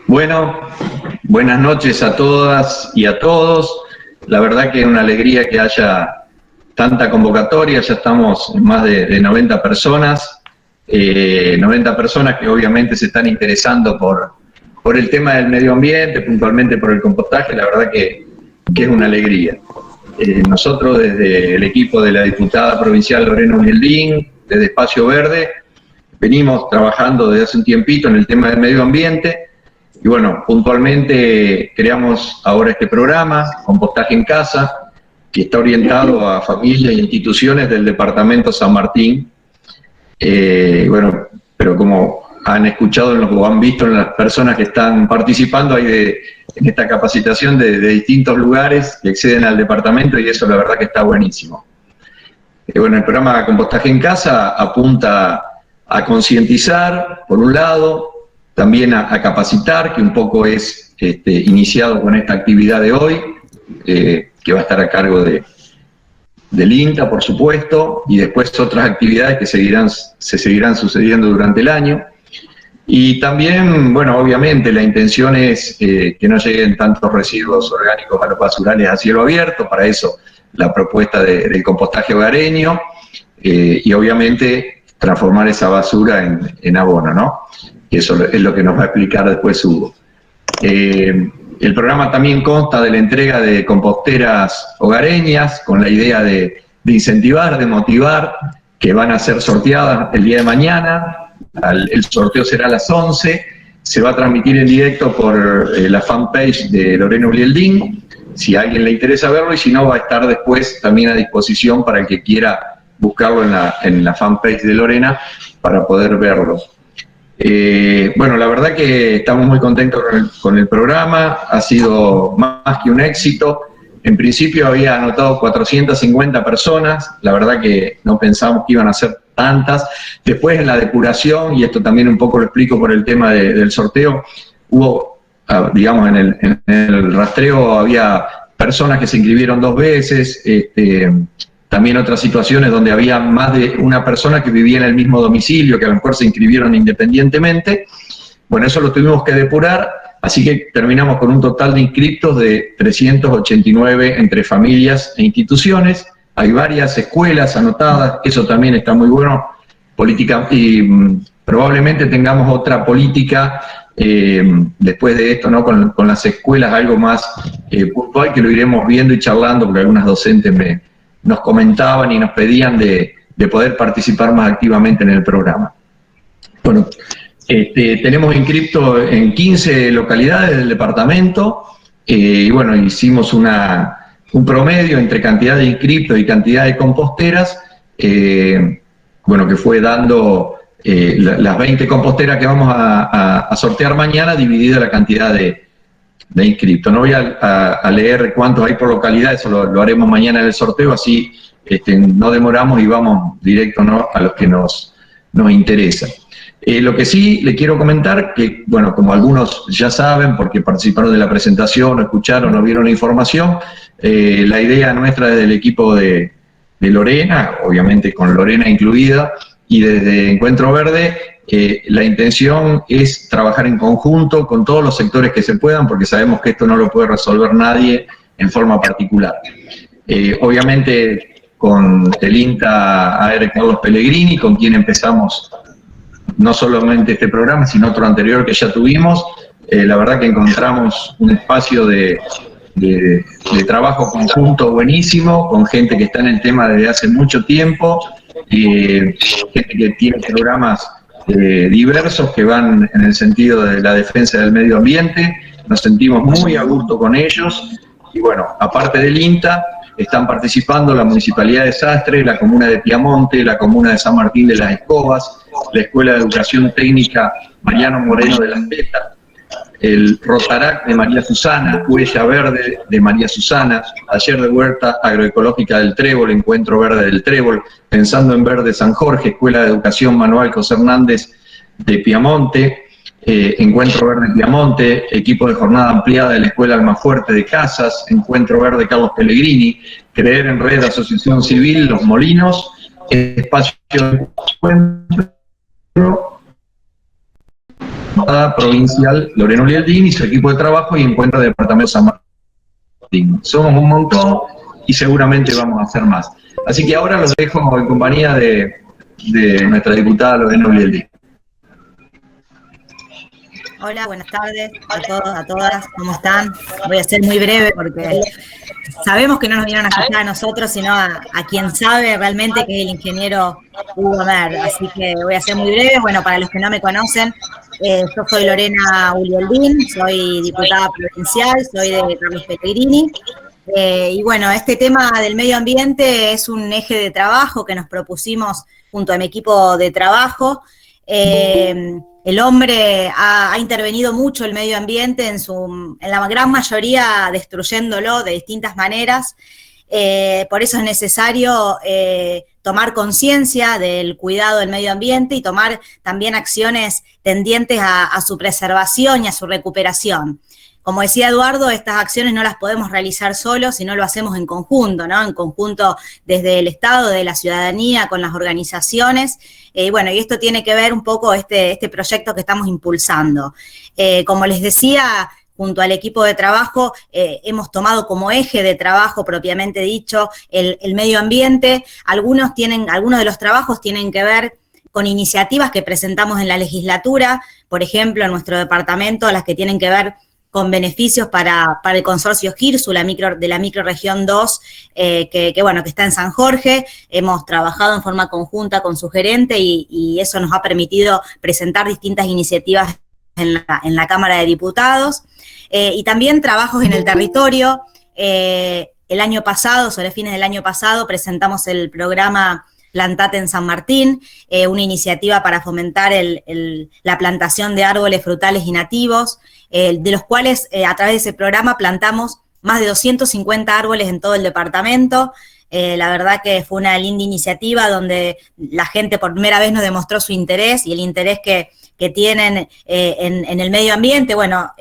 Bueno, buenas noches a todas y a todos. La verdad que es una alegría que haya tanta convocatoria, ya estamos en más de 90 personas, 90 personas que obviamente se están interesando por el tema del medio ambiente, puntualmente por el compostaje. La verdad que es una alegría. Nosotros desde el equipo de la diputada provincial Lorena Ulieldín, desde Espacio Verde, venimos trabajando desde hace un tiempito en el tema del medio ambiente. Y bueno, puntualmente creamos ahora este programa, Compostaje en Casa, que está orientado a familias e instituciones del departamento San Martín. Bueno, pero como han escuchado o han visto en las personas que están participando, hay en esta capacitación de distintos lugares que acceden al departamento, y eso la verdad que está buenísimo. Bueno, el programa Compostaje en Casa apunta a concientizar, por un lado, también a capacitar, que un poco es iniciado con esta actividad de hoy, que va a estar a cargo del INTA, por supuesto, y después otras actividades que se seguirán sucediendo durante el año. Y también, bueno, obviamente la intención es que no lleguen tantos residuos orgánicos a los basurales a cielo abierto, para eso la propuesta del compostaje hogareño, y obviamente transformar esa basura en abono, ¿no? Y eso es lo que nos va a explicar después Hugo. El programa también consta de la entrega de composteras hogareñas, con la idea de incentivar, de motivar, que van a ser sorteadas el día de mañana. El sorteo será a las 11, se va a transmitir en directo por la fanpage de Lorena Ulieldín, si a alguien le interesa verlo, y si no, va a estar después también a disposición para el que quiera buscarlo en la fanpage de Lorena para poder verlo. Bueno, la verdad que estamos muy contentos con el programa, ha sido más que un éxito. En principio había anotado 450 personas, la verdad que no pensamos que iban a ser tantas. Después en la depuración, y esto también un poco lo explico por el tema del sorteo, hubo, digamos, en el rastreo había personas que se inscribieron 2 veces, también otras situaciones donde había más de una persona que vivía en el mismo domicilio, que a lo mejor se inscribieron independientemente. Bueno, eso lo tuvimos que depurar, así que terminamos con un total de inscriptos de 389 entre familias e instituciones. Hay varias escuelas anotadas, eso también está muy bueno. Y probablemente tengamos otra política después de esto, ¿no? Con las escuelas, algo más puntual, que lo iremos viendo y charlando, porque algunas docentes nos comentaban y nos pedían de poder participar más activamente en el programa. Bueno, tenemos inscriptos en 15 localidades del departamento, y bueno, hicimos un promedio entre cantidad de inscriptos y cantidad de composteras, bueno, que fue dando las 20 composteras que vamos a sortear mañana, dividida la cantidad de inscriptos. No voy a leer cuántos hay por localidad, eso lo haremos mañana en el sorteo, así no demoramos y vamos directo, ¿no?, a los que nos interesa. Lo que sí le quiero comentar, que bueno, como algunos ya saben, porque participaron de la presentación, o escucharon o vieron la información, la idea nuestra desde el equipo de Lorena, obviamente con Lorena incluida, y desde Encuentro Verde, la intención es trabajar en conjunto con todos los sectores que se puedan, porque sabemos que esto no lo puede resolver nadie en forma particular. Obviamente con el INTA AR Carlos Pellegrini, con quien empezamos no solamente este programa, sino otro anterior que ya tuvimos. La verdad que encontramos un espacio de trabajo conjunto buenísimo, con gente que está en el tema desde hace mucho tiempo, gente que tiene programas diversos que van en el sentido de la defensa del medio ambiente. Nos sentimos muy a gusto con ellos, y bueno, aparte del INTA, están participando la Municipalidad de Sastre, la Comuna de Piamonte, la Comuna de San Martín de las Escobas, la Escuela de Educación Técnica Mariano Moreno de Las Tetas, el Rotarac de María Susana, Huella Verde de María Susana, Taller de Huerta Agroecológica del Trébol, Encuentro Verde del Trébol, Pensando en Verde San Jorge, Escuela de Educación Manuel José Hernández de Piamonte, Encuentro Verde Piamonte, equipo de jornada ampliada de la Escuela Almafuerte de Casas, Encuentro Verde Carlos Pellegrini, Creer en Red Asociación Civil Los Molinos, Espacio de Encuentro, provincial Lorena Ulialdín y su equipo de trabajo y encuentra de Departamento San Martín. Somos un montón y seguramente vamos a hacer más. Así que ahora los dejo en compañía de nuestra diputada Lorena Ulialdín. Hola, buenas tardes a todos, a todas, ¿cómo están? Voy a ser muy breve porque sabemos que no nos vinieron a escuchar a nosotros, sino a quien sabe realmente, que es el ingeniero Hugo Mer. Así que voy a ser muy breve. Bueno, para los que no me conocen, yo soy Lorena Ulialdín, soy diputada provincial, soy de Carlos Pellegrini. Y bueno, este tema del medio ambiente es un eje de trabajo que nos propusimos junto a mi equipo de trabajo. El hombre ha intervenido mucho el medio ambiente en la gran mayoría destruyéndolo de distintas maneras. Por eso es necesario tomar conciencia del cuidado del medio ambiente y tomar también acciones tendientes a su preservación y a su recuperación. Como decía Eduardo, estas acciones no las podemos realizar solos, sino lo hacemos en conjunto, ¿no? En conjunto desde el Estado, de la ciudadanía, con las organizaciones. Bueno, y esto tiene que ver un poco este proyecto que estamos impulsando. Como les decía, junto al equipo de trabajo, hemos tomado como eje de trabajo propiamente dicho el medio ambiente. Algunos de los trabajos tienen que ver con iniciativas que presentamos en la legislatura, por ejemplo, en nuestro departamento, las que tienen que ver con beneficios para el consorcio GIRSU, de la microrregión 2, que está en San Jorge. Hemos trabajado en forma conjunta con su gerente y eso nos ha permitido presentar distintas iniciativas en la Cámara de Diputados. Y también trabajos en el territorio. El año pasado, sobre fines del año pasado, presentamos el programa Plantate en San Martín, una iniciativa para fomentar la plantación de árboles frutales y nativos, de los cuales a través de ese programa plantamos más de 250 árboles en todo el departamento. La verdad que fue una linda iniciativa donde la gente por primera vez nos demostró su interés y el interés que tienen en el medio ambiente. Bueno,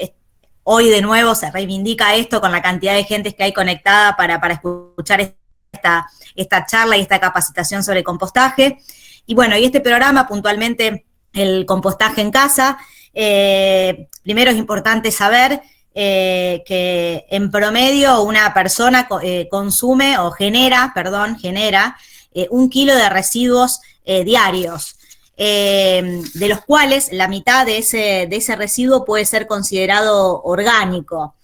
hoy de nuevo se reivindica esto con la cantidad de gente que hay conectada para escuchar esta charla y esta capacitación sobre compostaje. Y bueno, y este programa puntualmente, el compostaje en casa, primero es importante saber que en promedio una persona genera 1 kilo de residuos diarios, de los cuales la mitad de ese residuo puede ser considerado orgánico.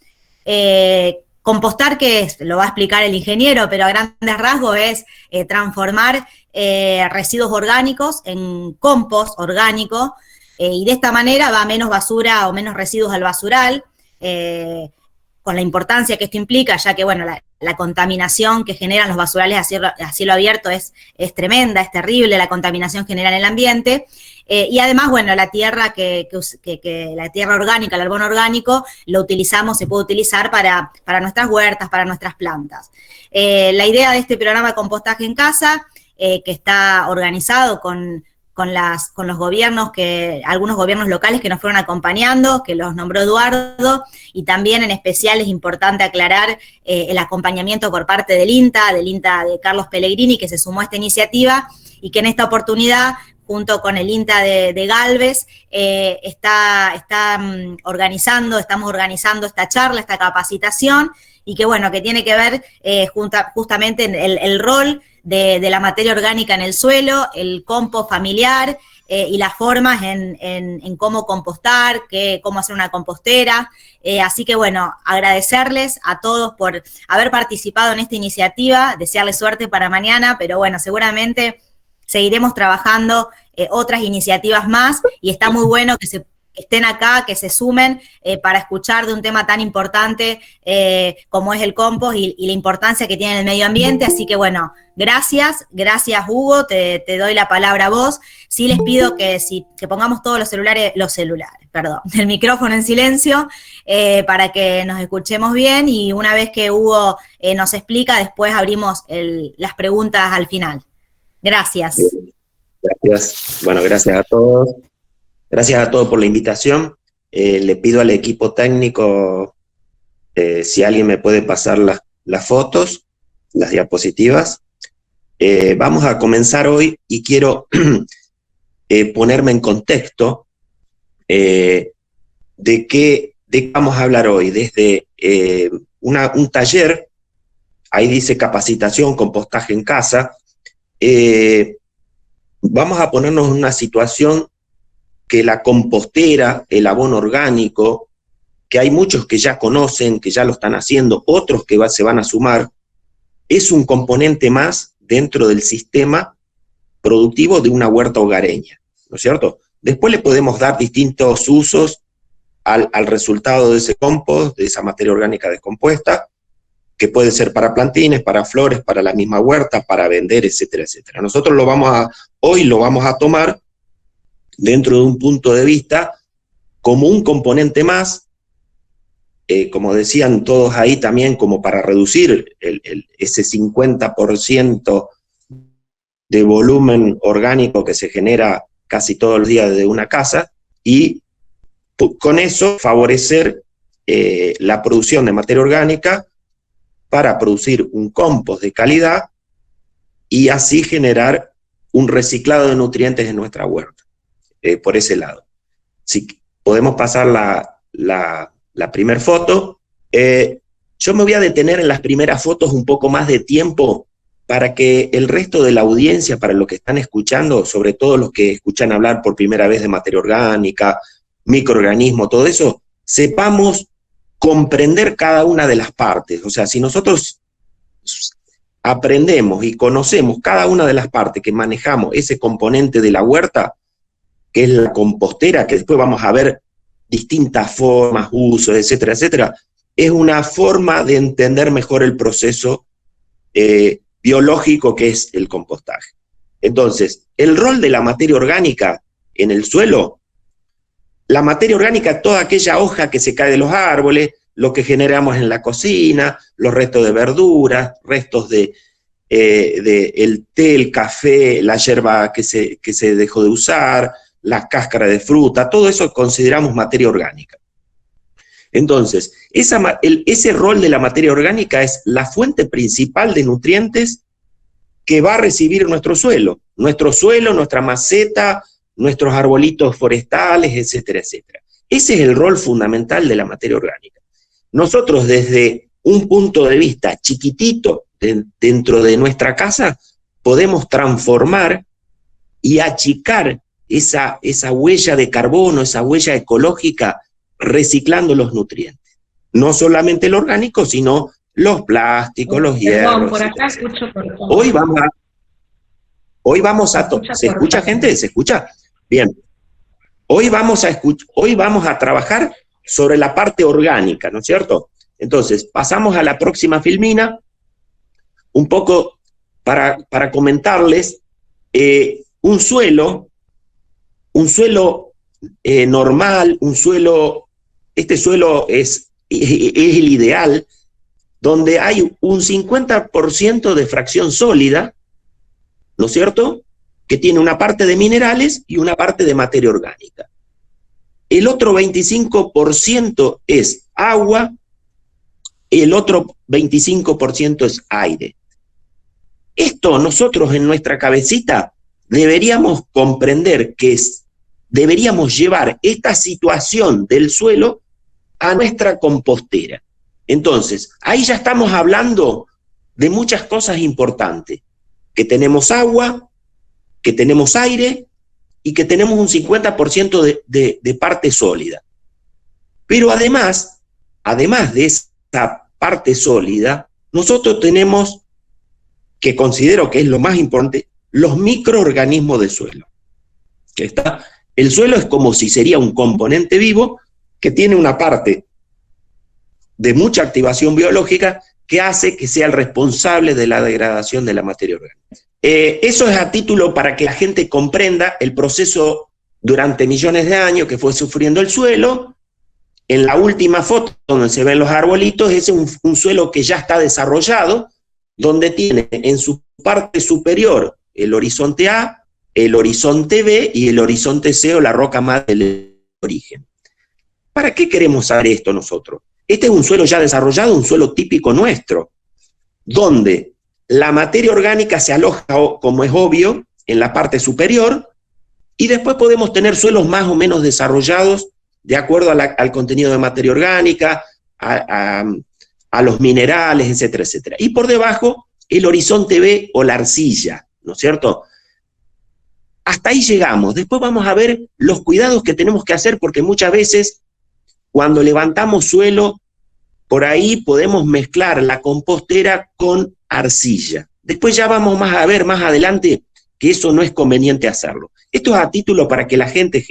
Compostar, ¿qué es? Lo va a explicar el ingeniero, pero a grandes rasgos es transformar residuos orgánicos en compost orgánico, y de esta manera va menos basura o menos residuos al basural, con la importancia que esto implica, ya que bueno, la contaminación que generan los basurales a cielo abierto es tremenda, es terrible la contaminación general en el ambiente. Y además, bueno, la tierra la tierra orgánica, el abono orgánico, se puede utilizar para nuestras huertas, para nuestras plantas. La idea de este programa de compostaje en casa, que está organizado con los gobiernos, algunos gobiernos locales que nos fueron acompañando, que los nombró Eduardo, y también en especial es importante aclarar el acompañamiento por parte del INTA de Carlos Pellegrini, que se sumó a esta iniciativa, y que en esta oportunidad, junto con el INTA de Galvez, estamos organizando esta charla, esta capacitación, y que bueno, que tiene que ver justamente en el rol de la materia orgánica en el suelo, el compost familiar, y las formas en cómo compostar, cómo hacer una compostera. Así que bueno, agradecerles a todos por haber participado en esta iniciativa, desearles suerte para mañana, pero bueno, seguramente seguiremos trabajando otras iniciativas más, y está muy bueno que estén acá, que se sumen para escuchar de un tema tan importante como es el compost y la importancia que tiene en el medio ambiente. Así que bueno, gracias Hugo, te doy la palabra a vos. Sí les pido que pongamos todos el micrófono en silencio, para que nos escuchemos bien, y una vez que Hugo nos explica, después abrimos las preguntas al final. Gracias. Gracias. Bueno, gracias a todos. Gracias a todos por la invitación. Le pido al equipo técnico si alguien me puede pasar las fotos, las diapositivas. Vamos a comenzar hoy y quiero ponerme en contexto ¿De qué vamos a hablar hoy? Desde un taller, ahí dice capacitación, compostaje en casa. Vamos a ponernos en una situación que la compostera, el abono orgánico, que hay muchos que ya conocen, que ya lo están haciendo, otros que se van a sumar, es un componente más dentro del sistema productivo de una huerta hogareña, ¿no es cierto? Después le podemos dar distintos usos al resultado de ese compost, de esa materia orgánica descompuesta, que puede ser para plantines, para flores, para la misma huerta, para vender, etcétera, etcétera. Nosotros hoy lo vamos a tomar dentro de un punto de vista como un componente más, como decían todos ahí también, como para reducir ese 50% de volumen orgánico que se genera casi todos los días de una casa, y con eso favorecer la producción de materia orgánica para producir un compost de calidad y así generar un reciclado de nutrientes en nuestra huerta, por ese lado. Si podemos pasar la primera foto. Yo me voy a detener en las primeras fotos un poco más de tiempo para que el resto de la audiencia, para los que están escuchando, sobre todo los que escuchan hablar por primera vez de materia orgánica, microorganismo, todo eso, sepamos comprender cada una de las partes. O sea, si nosotros aprendemos y conocemos cada una de las partes que manejamos ese componente de la huerta, que es la compostera, que después vamos a ver distintas formas, usos, etcétera, etcétera, es una forma de entender mejor el proceso biológico que es el compostaje. Entonces, el rol de la materia orgánica en el suelo, la materia orgánica, toda aquella hoja que se cae de los árboles, lo que generamos en la cocina, los restos de verduras, restos de el té, el café, la yerba que se dejó de usar, las cáscaras de fruta, todo eso consideramos materia orgánica. Entonces, ese rol de la materia orgánica es la fuente principal de nutrientes que va a recibir nuestro suelo, nuestra maceta, nuestros arbolitos forestales, etcétera, etcétera. Ese es el rol fundamental de la materia orgánica. Nosotros, desde un punto de vista chiquitito dentro de nuestra casa, podemos transformar y achicar esa huella de carbono, esa huella ecológica, reciclando los nutrientes. No solamente el orgánico, sino los plásticos, los hierros. Por acá escucho por todo. Hoy vamos a ¿se escucha, gente? ¿Se escucha? Bien. Hoy vamos a trabajar sobre la parte orgánica, ¿no es cierto? Entonces, pasamos a la próxima filmina, un poco para comentarles un suelo normal, este suelo es el ideal, donde hay un 50% de fracción sólida, ¿no es cierto?, que tiene una parte de minerales y una parte de materia orgánica. El otro 25% es agua, el otro 25% es aire. Esto nosotros en nuestra cabecita deberíamos comprender que deberíamos llevar esta situación del suelo a nuestra compostera. Entonces, ahí ya estamos hablando de muchas cosas importantes, que tenemos agua, que tenemos aire y que tenemos un 50% de parte sólida. Pero además de esa parte sólida, nosotros tenemos, que considero que es lo más importante, los microorganismos del suelo. El suelo es como si sería un componente vivo que tiene una parte de mucha activación biológica que hace que sea el responsable de la degradación de la materia orgánica. Eso es a título para que la gente comprenda el proceso durante millones de años que fue sufriendo el suelo. En la última foto, donde se ven los arbolitos, ese es un suelo que ya está desarrollado, donde tiene en su parte superior el horizonte A, el horizonte B y el horizonte C, o la roca madre del origen. ¿Para qué queremos saber esto nosotros? Este es un suelo ya desarrollado, un suelo típico nuestro, donde la materia orgánica se aloja, como es obvio, en la parte superior, Y después podemos tener suelos más o menos desarrollados de acuerdo al contenido de materia orgánica, a los minerales, etcétera, etcétera. Y por debajo, el horizonte B o la arcilla, ¿no es cierto? Hasta ahí llegamos. Después vamos a ver los cuidados que tenemos que hacer, porque muchas veces cuando levantamos suelo, por ahí podemos mezclar la compostera con arcilla. Después ya vamos a ver más adelante que eso no es conveniente hacerlo. Esto es a título para que la gente,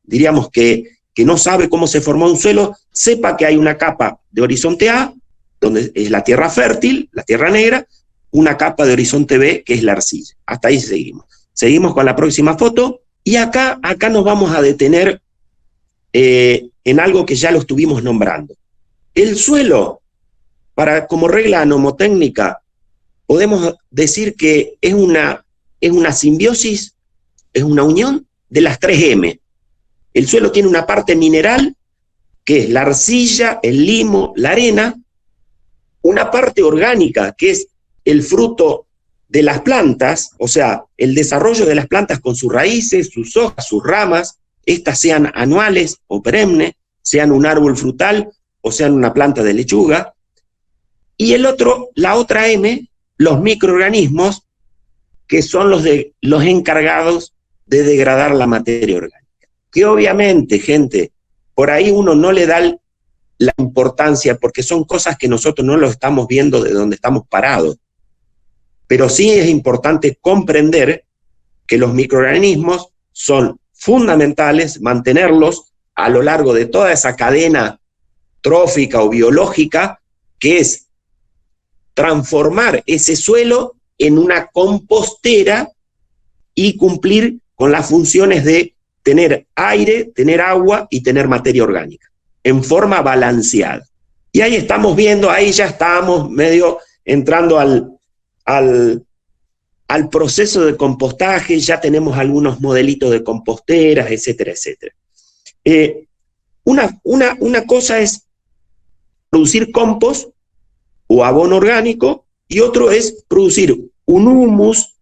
diríamos que no sabe cómo se formó un suelo, sepa que hay una capa de horizonte A, donde es la tierra fértil, la tierra negra, una capa de horizonte B, que es la arcilla. Hasta ahí seguimos. Seguimos con la próxima foto, y acá nos vamos a detener en algo que ya lo estuvimos nombrando. El suelo, como regla nomotécnica, podemos decir que es una simbiosis, es una unión de las 3M. El suelo tiene una parte mineral, que es la arcilla, el limo, la arena, una parte orgánica, que es el fruto de las plantas, o sea, el desarrollo de las plantas con sus raíces, sus hojas, sus ramas, estas sean anuales o perennes, sean un árbol frutal o sean una planta de lechuga. Y la otra M, los microorganismos, que son los encargados de degradar la materia orgánica. Que obviamente, gente, por ahí uno no le da la importancia, porque son cosas que nosotros no lo estamos viendo de donde estamos parados. Pero sí es importante comprender que los microorganismos son fundamentales, mantenerlos a lo largo de toda esa cadena trófica o biológica, que es transformar ese suelo en una compostera y cumplir con las funciones de tener aire, tener agua y tener materia orgánica, en forma balanceada. Y ahí estamos viendo, ahí ya estamos medio entrando al proceso de compostaje, ya tenemos algunos modelitos de composteras, etcétera, etcétera. Una cosa es producir compost o abono orgánico, y otro es producir un humus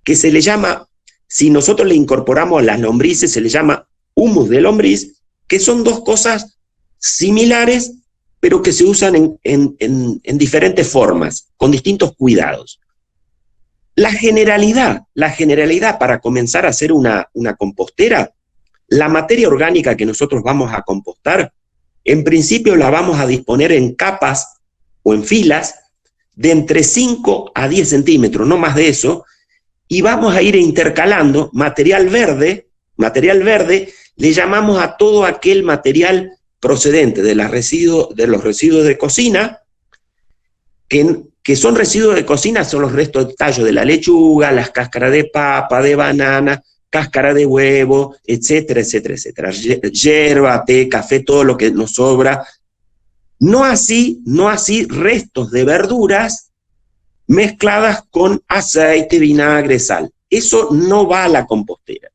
que se le llama, si nosotros le incorporamos a las lombrices, se le llama humus de lombriz, que son dos cosas similares, pero que se usan en diferentes formas, con distintos cuidados. La generalidad para comenzar a hacer una compostera, la materia orgánica que nosotros vamos a compostar, en principio la vamos a disponer en capas o en filas de entre 5 a 10 centímetros, no más de eso, y vamos a ir intercalando material verde, le llamamos a todo aquel material procedente de los residuos de cocina, que son residuos de cocina, son los restos de tallo de la lechuga, las cáscaras de papa, de banana, cáscara de huevo, etcétera, etcétera, etcétera. Hierba, té, café, todo lo que nos sobra. No así restos de verduras mezcladas con aceite, vinagre, sal. Eso no va a la compostera.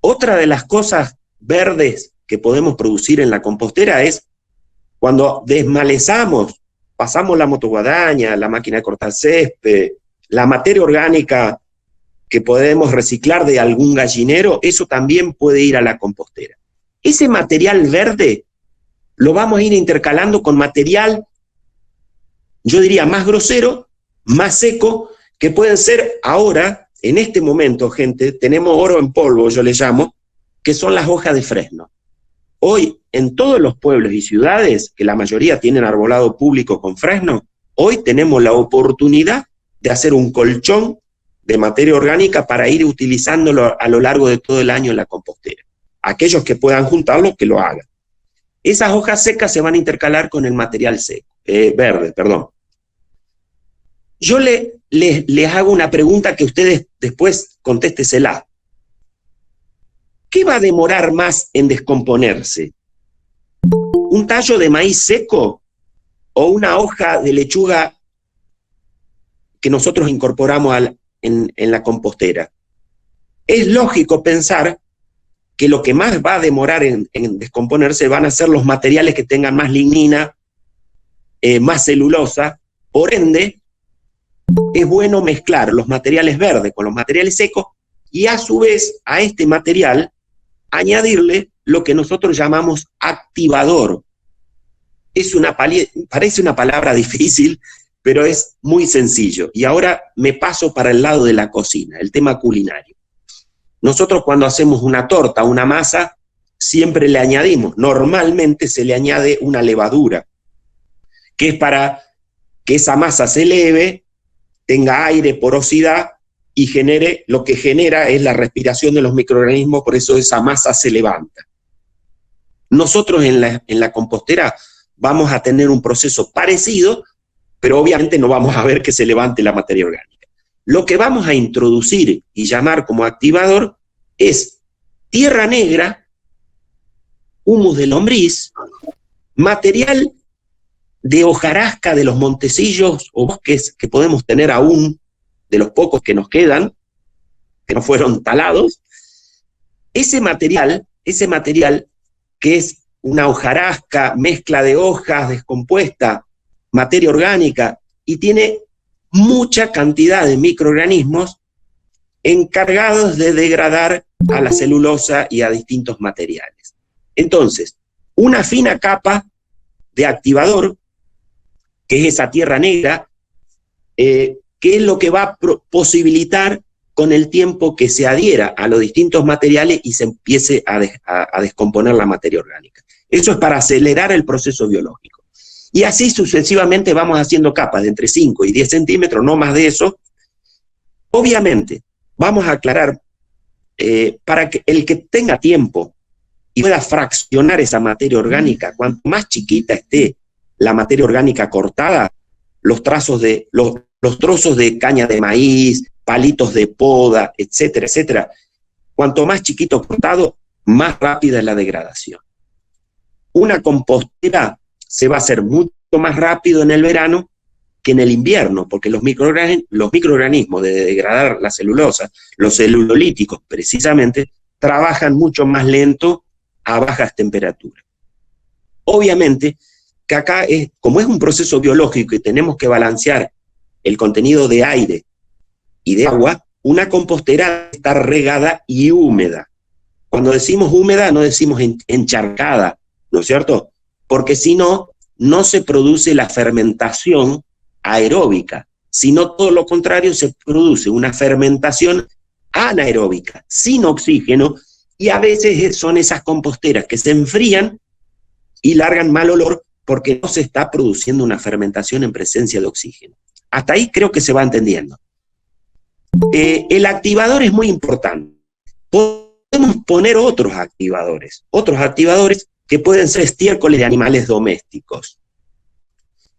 Otra de las cosas verdes que podemos producir en la compostera es cuando desmalezamos, pasamos la motoguadaña, la máquina de cortar césped, la materia orgánica que podemos reciclar de algún gallinero, eso también puede ir a la compostera. Ese material verde lo vamos a ir intercalando con material, yo diría, más grosero, más seco, que pueden ser ahora, en este momento, gente, tenemos oro en polvo, yo le llamo, que son las hojas de fresno. Hoy, en todos los pueblos y ciudades, que la mayoría tienen arbolado público con fresno, hoy tenemos la oportunidad de hacer un colchón de materia orgánica para ir utilizándolo a lo largo de todo el año en la compostera. Aquellos que puedan juntarlo, que lo hagan. Esas hojas secas se van a intercalar con el material verde. Yo les hago una pregunta que ustedes después contéstesela. ¿Qué va a demorar más en descomponerse? ¿Un tallo de maíz seco o una hoja de lechuga que nosotros incorporamos en la compostera? Es lógico pensar que lo que más va a demorar en descomponerse van a ser los materiales que tengan más lignina, más celulosa. Por ende, es bueno mezclar los materiales verdes con los materiales secos y a su vez a este material añadirle lo que nosotros llamamos activador. Parece una palabra difícil, pero es muy sencillo. Y ahora me paso para el lado de la cocina, el tema culinario. Nosotros cuando hacemos una torta, una masa, siempre le añadimos, normalmente se le añade una levadura, que es para que esa masa se eleve, tenga aire, porosidad, y genere, lo que genera es la respiración de los microorganismos, por eso esa masa se levanta. Nosotros en la compostera vamos a tener un proceso parecido, pero obviamente no vamos a ver que se levante la materia orgánica. Lo que vamos a introducir y llamar como activador es tierra negra, humus de lombriz, material de hojarasca de los montecillos o bosques que podemos tener aún, de los pocos que nos quedan, que no fueron talados. Ese material que es una hojarasca, mezcla de hojas descompuesta, materia orgánica, y tiene mucha cantidad de microorganismos encargados de degradar a la celulosa y a distintos materiales. Entonces, una fina capa de activador, que es esa tierra negra, que es lo que va a posibilitar con el tiempo que se adhiera a los distintos materiales y se empiece a descomponer la materia orgánica. Eso es para acelerar el proceso biológico. Y así sucesivamente vamos haciendo capas de entre 5 y 10 centímetros, no más de eso. Obviamente, vamos a aclarar, para que el que tenga tiempo y pueda fraccionar esa materia orgánica, cuanto más chiquita esté la materia orgánica cortada, los trozos de caña de maíz, palitos de poda, etcétera, etcétera, cuanto más chiquito cortado, más rápida es la degradación. Una compostera se va a hacer mucho más rápido en el verano que en el invierno, porque los microorganismos de degradar la celulosa, los celulolíticos precisamente, trabajan mucho más lento a bajas temperaturas. Obviamente que acá, como es un proceso biológico y tenemos que balancear el contenido de aire y de agua, una compostera está regada y húmeda. Cuando decimos húmeda no decimos encharcada, ¿no es cierto? Porque si no, no se produce la fermentación aeróbica, sino todo lo contrario, se produce una fermentación anaeróbica, sin oxígeno, y a veces son esas composteras que se enfrían y largan mal olor porque no se está produciendo una fermentación en presencia de oxígeno. Hasta ahí creo que se va entendiendo. El activador es muy importante. Podemos poner otros activadores que pueden ser estiércoles de animales domésticos.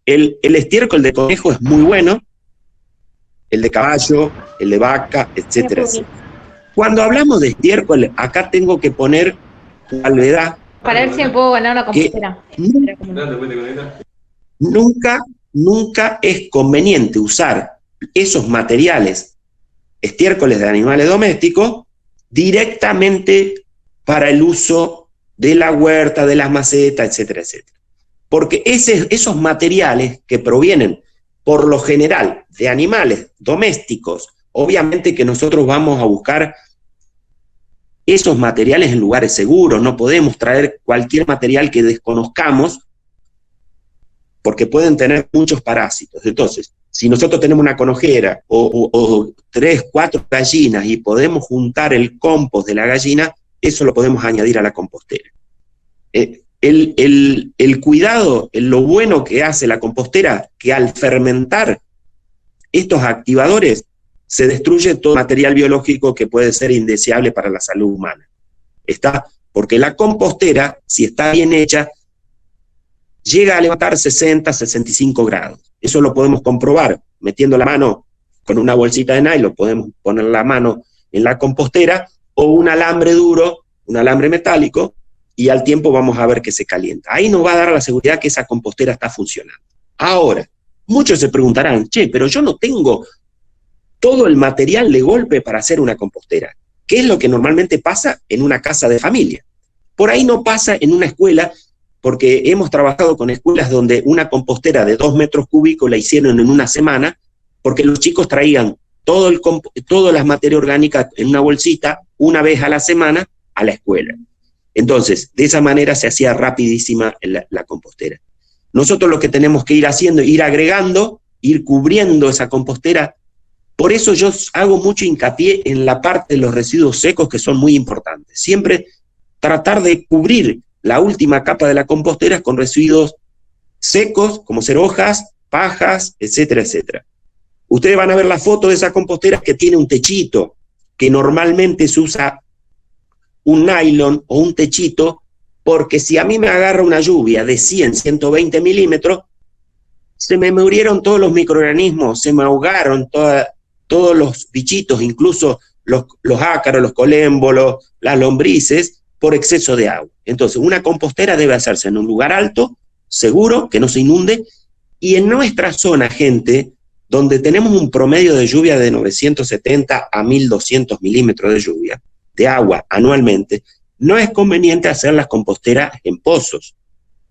El estiércol de conejo es muy bueno, el de caballo, el de vaca, etcétera, etcétera. Cuando hablamos de estiércol, acá tengo que poner una salvedad. Para ver si me puedo ganar una compostera. Nunca es conveniente usar esos materiales, estiércoles de animales domésticos, directamente para el uso de la huerta, de las macetas, etcétera, etcétera. Porque esos materiales que provienen, por lo general, de animales domésticos, obviamente que nosotros vamos a buscar esos materiales en lugares seguros, no podemos traer cualquier material que desconozcamos, porque pueden tener muchos parásitos. Entonces, si nosotros tenemos una conejera o 3, 4 gallinas y podemos juntar el compost de la gallina, eso lo podemos añadir a la compostera. El cuidado, lo bueno que hace la compostera, que al fermentar estos activadores, se destruye todo material biológico que puede ser indeseable para la salud humana. Porque la compostera, si está bien hecha, llega a levantar 60, 65 grados. Eso lo podemos comprobar metiendo la mano con una bolsita de nylon, podemos poner la mano en la compostera, o un alambre duro, un alambre metálico, y al tiempo vamos a ver que se calienta. Ahí nos va a dar la seguridad que esa compostera está funcionando. Ahora, muchos se preguntarán, pero yo no tengo todo el material de golpe para hacer una compostera. ¿Qué es lo que normalmente pasa en una casa de familia? Por ahí no pasa en una escuela, porque hemos trabajado con escuelas donde una compostera de 2 metros cúbicos la hicieron en una semana, porque los chicos traían todas las materias orgánicas en una bolsita, una vez a la semana, a la escuela. Entonces, de esa manera se hacía rapidísima la compostera. Nosotros lo que tenemos que ir haciendo, ir agregando, ir cubriendo esa compostera. Por eso yo hago mucho hincapié en la parte de los residuos secos, que son muy importantes. Siempre tratar de cubrir la última capa de la compostera con residuos secos, como ser hojas, pajas, etcétera, etcétera. Ustedes van a ver la foto de esa compostera que tiene un techito, que normalmente se usa un nylon o un techito, porque si a mí me agarra una lluvia de 100, 120 milímetros, se me murieron todos los microorganismos, se me ahogaron todos los bichitos, incluso los ácaros, los colémbolos, las lombrices, por exceso de agua. Entonces, una compostera debe hacerse en un lugar alto, seguro, que no se inunde, y en nuestra zona, gente, donde tenemos un promedio de lluvia de 970 a 1200 milímetros de lluvia, de agua anualmente, no es conveniente hacer las composteras en pozos.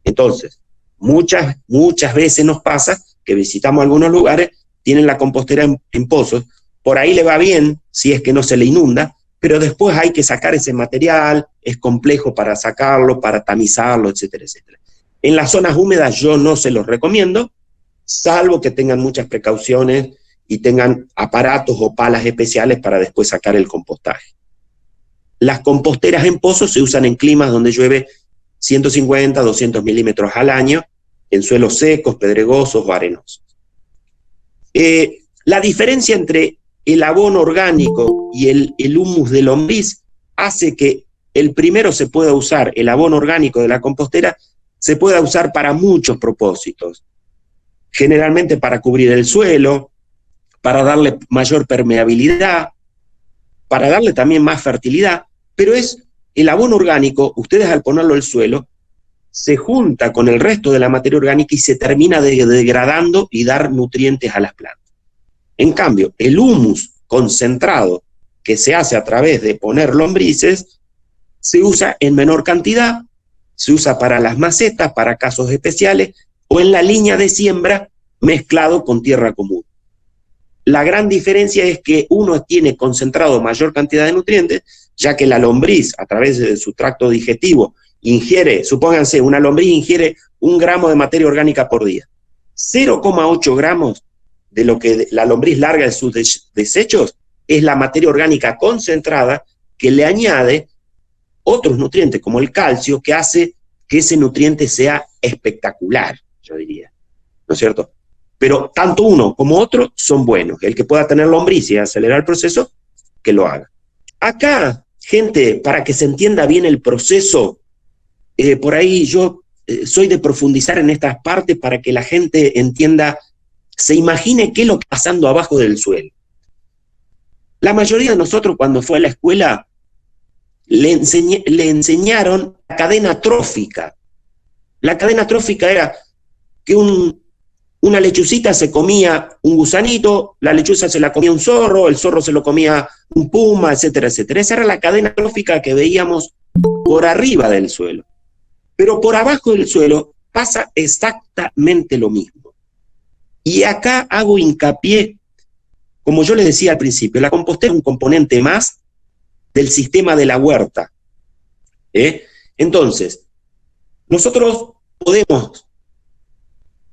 Entonces, muchas veces nos pasa que visitamos algunos lugares, tienen la compostera en pozos, por ahí le va bien si es que no se le inunda, pero después hay que sacar ese material, es complejo para sacarlo, para tamizarlo, etcétera, etcétera. En las zonas húmedas yo no se los recomiendo, salvo que tengan muchas precauciones y tengan aparatos o palas especiales para después sacar el compostaje. Las composteras en pozos se usan en climas donde llueve 150, 200 milímetros al año, en suelos secos, pedregosos o arenosos. La diferencia entre el abono orgánico y el humus de lombriz hace que el primero se pueda usar, el abono orgánico de la compostera, se pueda usar para muchos propósitos. Generalmente para cubrir el suelo, para darle mayor permeabilidad, para darle también más fertilidad, pero es el abono orgánico, ustedes al ponerlo al suelo, se junta con el resto de la materia orgánica y se termina degradando y dar nutrientes a las plantas. En cambio, el humus concentrado que se hace a través de poner lombrices, se usa en menor cantidad, se usa para las macetas, para casos especiales, o en la línea de siembra mezclado con tierra común. La gran diferencia es que uno tiene concentrado mayor cantidad de nutrientes, ya que la lombriz, a través de su tracto digestivo, ingiere, supónganse, una lombriz ingiere 1 gramo de materia orgánica por día. 0,8 gramos de lo que la lombriz larga de sus desechos es la materia orgánica concentrada que le añade otros nutrientes, como el calcio, que hace que ese nutriente sea espectacular, yo diría, ¿no es cierto? Pero tanto uno como otro son buenos. El que pueda tener lombriz y acelerar el proceso, que lo haga. Acá, gente, para que se entienda bien el proceso, por ahí yo soy de profundizar en estas partes para que la gente entienda, se imagine qué es lo que está pasando abajo del suelo. La mayoría de nosotros cuando fue a la escuela le enseñaron la cadena trófica. La cadena trófica era que una lechucita se comía un gusanito, la lechuza se la comía un zorro, el zorro se lo comía un puma, etcétera, etcétera. Esa era la cadena trófica que veíamos por arriba del suelo. Pero por abajo del suelo pasa exactamente lo mismo. Y acá hago hincapié, como yo les decía al principio, la compostera es un componente más del sistema de la huerta. Entonces, nosotros podemos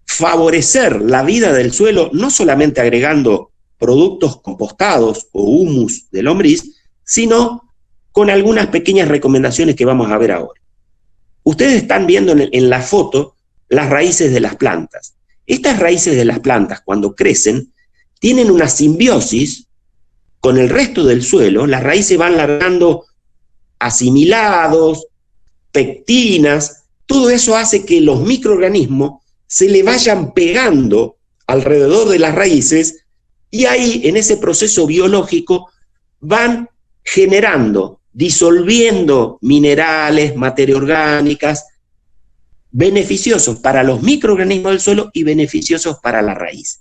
favorecer la vida del suelo no solamente agregando productos compostados o humus de lombriz, sino con algunas pequeñas recomendaciones que vamos a ver ahora. Ustedes están viendo en la foto las raíces de las plantas. Estas raíces de las plantas, cuando crecen, tienen una simbiosis con el resto del suelo. Las raíces van largando asimilados, pectinas, todo eso hace que los microorganismos se le vayan pegando alrededor de las raíces y ahí, en ese proceso biológico, van generando, disolviendo minerales, materias orgánicas, beneficiosos para los microorganismos del suelo y beneficiosos para la raíz.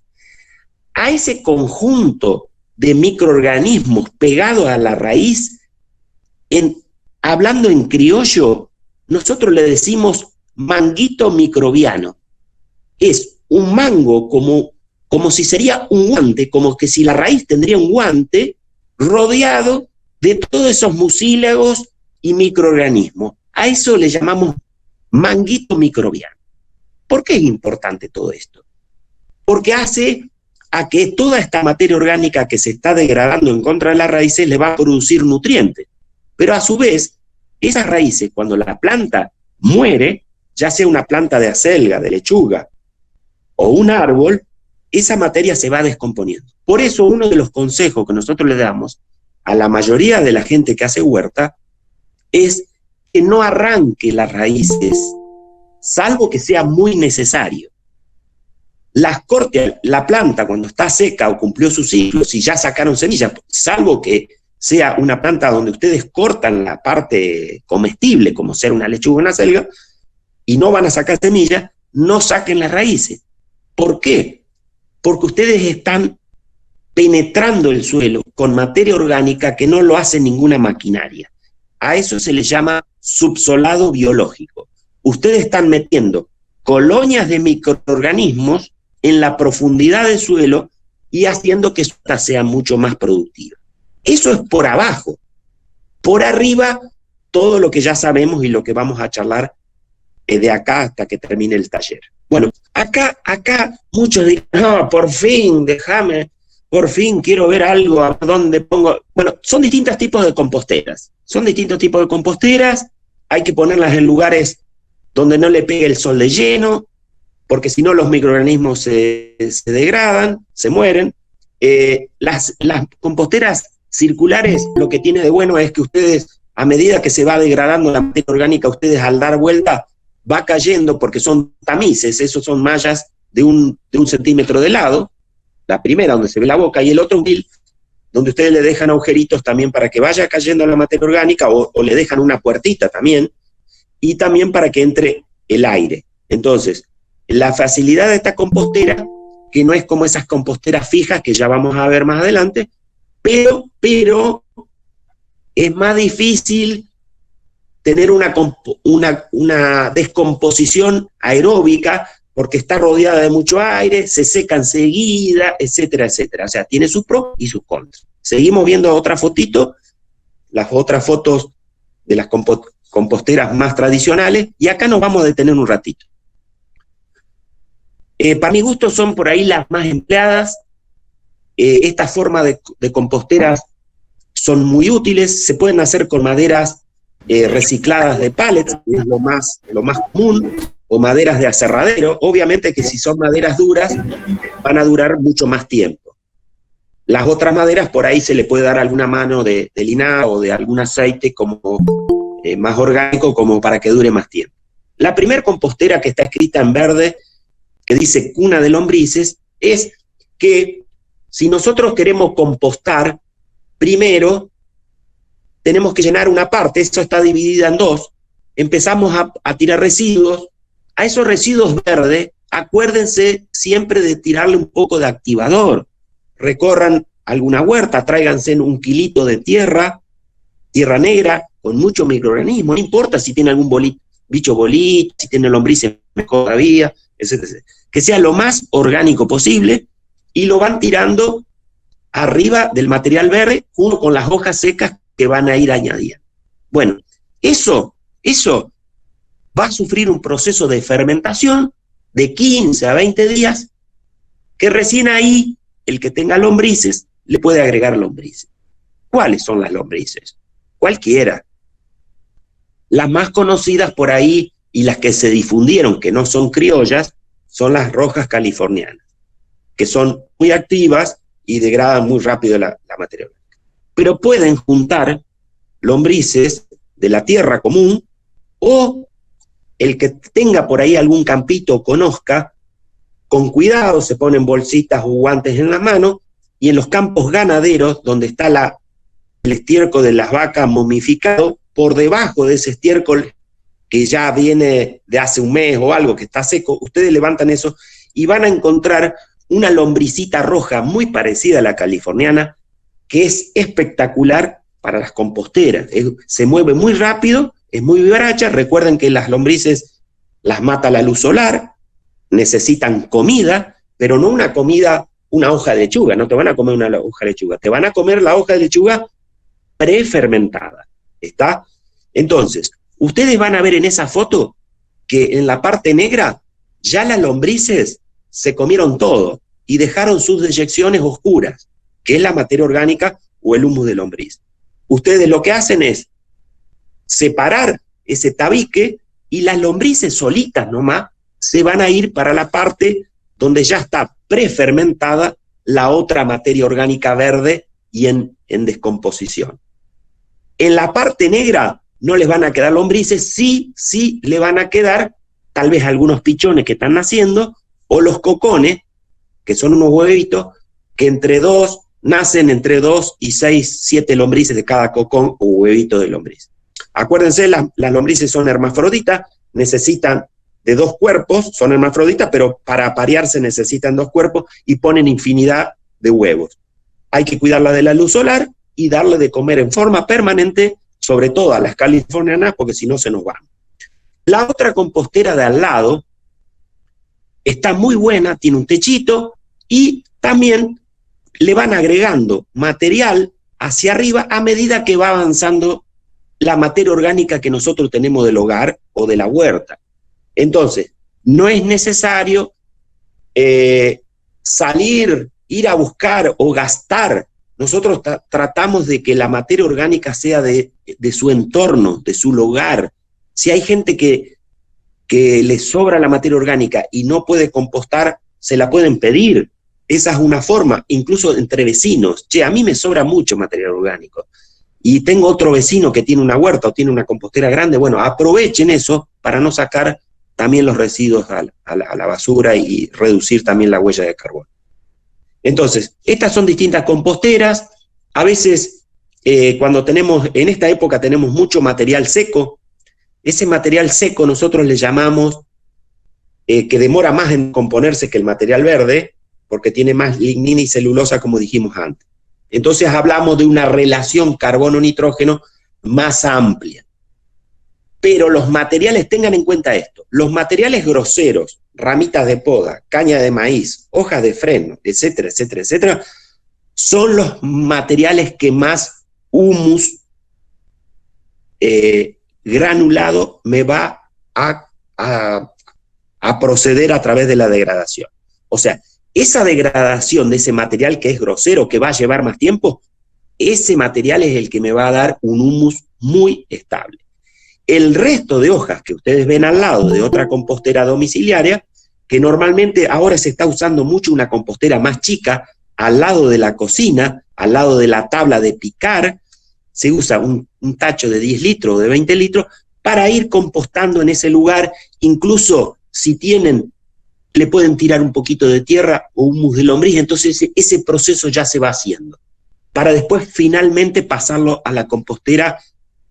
A ese conjunto de microorganismos pegados a la raíz, hablando en criollo, nosotros le decimos manguito microbiano. Es un mango como como si sería un guante, como que si la raíz tendría un guante rodeado de todos esos mucílagos y microorganismos. A eso le llamamos manguito microbiano. ¿Por qué es importante todo esto? Porque hace a que toda esta materia orgánica que se está degradando en contra de las raíces le va a producir nutrientes. Pero a su vez, esas raíces, cuando la planta muere, ya sea una planta de acelga, de lechuga, o un árbol, esa materia se va descomponiendo. Por eso uno de los consejos que nosotros le damos a la mayoría de la gente que hace huerta es que no arranque las raíces, salvo que sea muy necesario. Las corte la planta cuando está seca o cumplió su ciclo, si ya sacaron semillas, salvo que sea una planta donde ustedes cortan la parte comestible, como ser una lechuga o una acelga, y no van a sacar semillas, no saquen las raíces. ¿Por qué? Porque ustedes están penetrando el suelo con materia orgánica que no lo hace ninguna maquinaria. A eso se le llama subsolado biológico. Ustedes están metiendo colonias de microorganismos en la profundidad del suelo y haciendo que ésta sea mucho más productiva. Eso es por abajo. Por arriba, todo lo que ya sabemos y lo que vamos a charlar de acá hasta que termine el taller. Bueno, acá muchos dirán, no, por fin, déjame, por fin quiero ver algo, a dónde pongo. Bueno, son distintos tipos de composteras. Hay que ponerlas en lugares donde no le pegue el sol de lleno, porque si no los microorganismos se degradan, se mueren. Las composteras circulares, lo que tiene de bueno es que ustedes, a medida que se va degradando la materia orgánica, ustedes al dar vuelta, va cayendo, porque son tamices, esos son mallas de un centímetro de lado, la primera donde se ve la boca, y el otro donde ustedes le dejan agujeritos también para que vaya cayendo la materia orgánica, o le dejan una puertita también, y también para que entre el aire. Entonces, la facilidad de esta compostera, que no es como esas composteras fijas que ya vamos a ver más adelante, pero es más difícil tener una descomposición aeróbica porque está rodeada de mucho aire, se seca enseguida, etcétera, etcétera. O sea, tiene sus pros y sus contras. Seguimos viendo otra fotito, las otras fotos de las composteras más tradicionales, y acá nos vamos a detener un ratito. Para mi gusto son por ahí las más empleadas. Esta forma de composteras son muy útiles, se pueden hacer con maderas recicladas de pallets, que es lo más común, o maderas de aserradero. Obviamente que si son maderas duras, van a durar mucho más tiempo. Las otras maderas, por ahí se le puede dar alguna mano de linaza o de algún aceite como más orgánico, como para que dure más tiempo. La primera compostera que está escrita en verde, que dice cuna de lombrices, es que si nosotros queremos compostar, primero tenemos que llenar una parte, esto está dividida en dos, empezamos a tirar residuos. A esos residuos verdes, acuérdense siempre de tirarle un poco de activador. Recorran alguna huerta, tráiganse un kilito de tierra negra, con muchos microorganismos, no importa si tiene algún bicho bolito, si tiene lombrices, mejor todavía, etc. Que sea lo más orgánico posible, y lo van tirando arriba del material verde, junto con las hojas secas que van a ir añadiendo. Bueno, eso va a sufrir un proceso de fermentación de 15 a 20 días, que recién ahí el que tenga lombrices le puede agregar lombrices. ¿Cuáles son las lombrices? Cualquiera. Las más conocidas por ahí y las que se difundieron, que no son criollas, son las rojas californianas, que son muy activas y degradan muy rápido la materia orgánica. Pero pueden juntar lombrices de la tierra común, o el que tenga por ahí algún campito o conozca, con cuidado se ponen bolsitas o guantes en la mano, y en los campos ganaderos, donde está el estiércol de las vacas momificado, por debajo de ese estiércol que ya viene de hace un mes o algo, que está seco, ustedes levantan eso y van a encontrar una lombricita roja muy parecida a la californiana, que es espectacular para las composteras. Se mueve muy rápido, es muy vivaracha. Recuerden que las lombrices las mata la luz solar, necesitan comida, pero no una comida una hoja de lechuga, no te van a comer una hoja de lechuga, te van a comer la hoja de lechuga prefermentada, ¿está? Entonces, ustedes van a ver en esa foto que en la parte negra ya las lombrices se comieron todo y dejaron sus deyecciones oscuras, que es la materia orgánica o el humus de lombriz. Ustedes lo que hacen es separar ese tabique y las lombrices solitas nomás se van a ir para la parte donde ya está prefermentada la otra materia orgánica verde y en descomposición. En la parte negra no les van a quedar lombrices, sí le van a quedar tal vez algunos pichones que están naciendo, o los cocones, que son unos huevitos, que nacen entre 2 y 6, 7 lombrices de cada cocón o huevito de lombriz. Acuérdense, las lombrices son hermafroditas, necesitan de 2 cuerpos, son hermafroditas, pero para aparearse necesitan 2 cuerpos y ponen infinidad de huevos. Hay que cuidarla de la luz solar y darle de comer en forma permanente, sobre todo a las californianas, porque si no se nos van. La otra compostera de al lado está muy buena, tiene un techito y también le van agregando material hacia arriba a medida que va avanzando la materia orgánica que nosotros tenemos del hogar o de la huerta. Entonces, no es necesario ir a buscar o gastar. Nosotros tratamos de que la materia orgánica sea de su entorno, de su hogar. Si hay gente que le sobra la materia orgánica y no puede compostar, se la pueden pedir. Esa es una forma, incluso entre vecinos. Che, a mí me sobra mucho material orgánico y tengo otro vecino que tiene una huerta o tiene una compostera grande. Bueno, aprovechen eso para no sacar también los residuos a la basura y reducir también la huella de carbono. Entonces, estas son distintas composteras. A veces, cuando en esta época tenemos mucho material seco, ese material seco nosotros le llamamos, que demora más en componerse que el material verde, porque tiene más lignina y celulosa, como dijimos antes. Entonces hablamos de una relación carbono-nitrógeno más amplia. Pero los materiales, tengan en cuenta esto, los materiales groseros, ramitas de poda, caña de maíz, hojas de freno, etcétera, etcétera, etcétera, son los materiales que más humus granulado me va a proceder a través de la degradación. O sea, esa degradación de ese material que es grosero, que va a llevar más tiempo, ese material es el que me va a dar un humus muy estable. El resto de hojas que ustedes ven al lado de otra compostera domiciliaria, que normalmente ahora se está usando mucho una compostera más chica, al lado de la cocina, al lado de la tabla de picar, se usa un tacho de 10 litros o de 20 litros para ir compostando en ese lugar. Incluso si le pueden tirar un poquito de tierra o humus de lombriz, entonces ese proceso ya se va haciendo, para después finalmente pasarlo a la compostera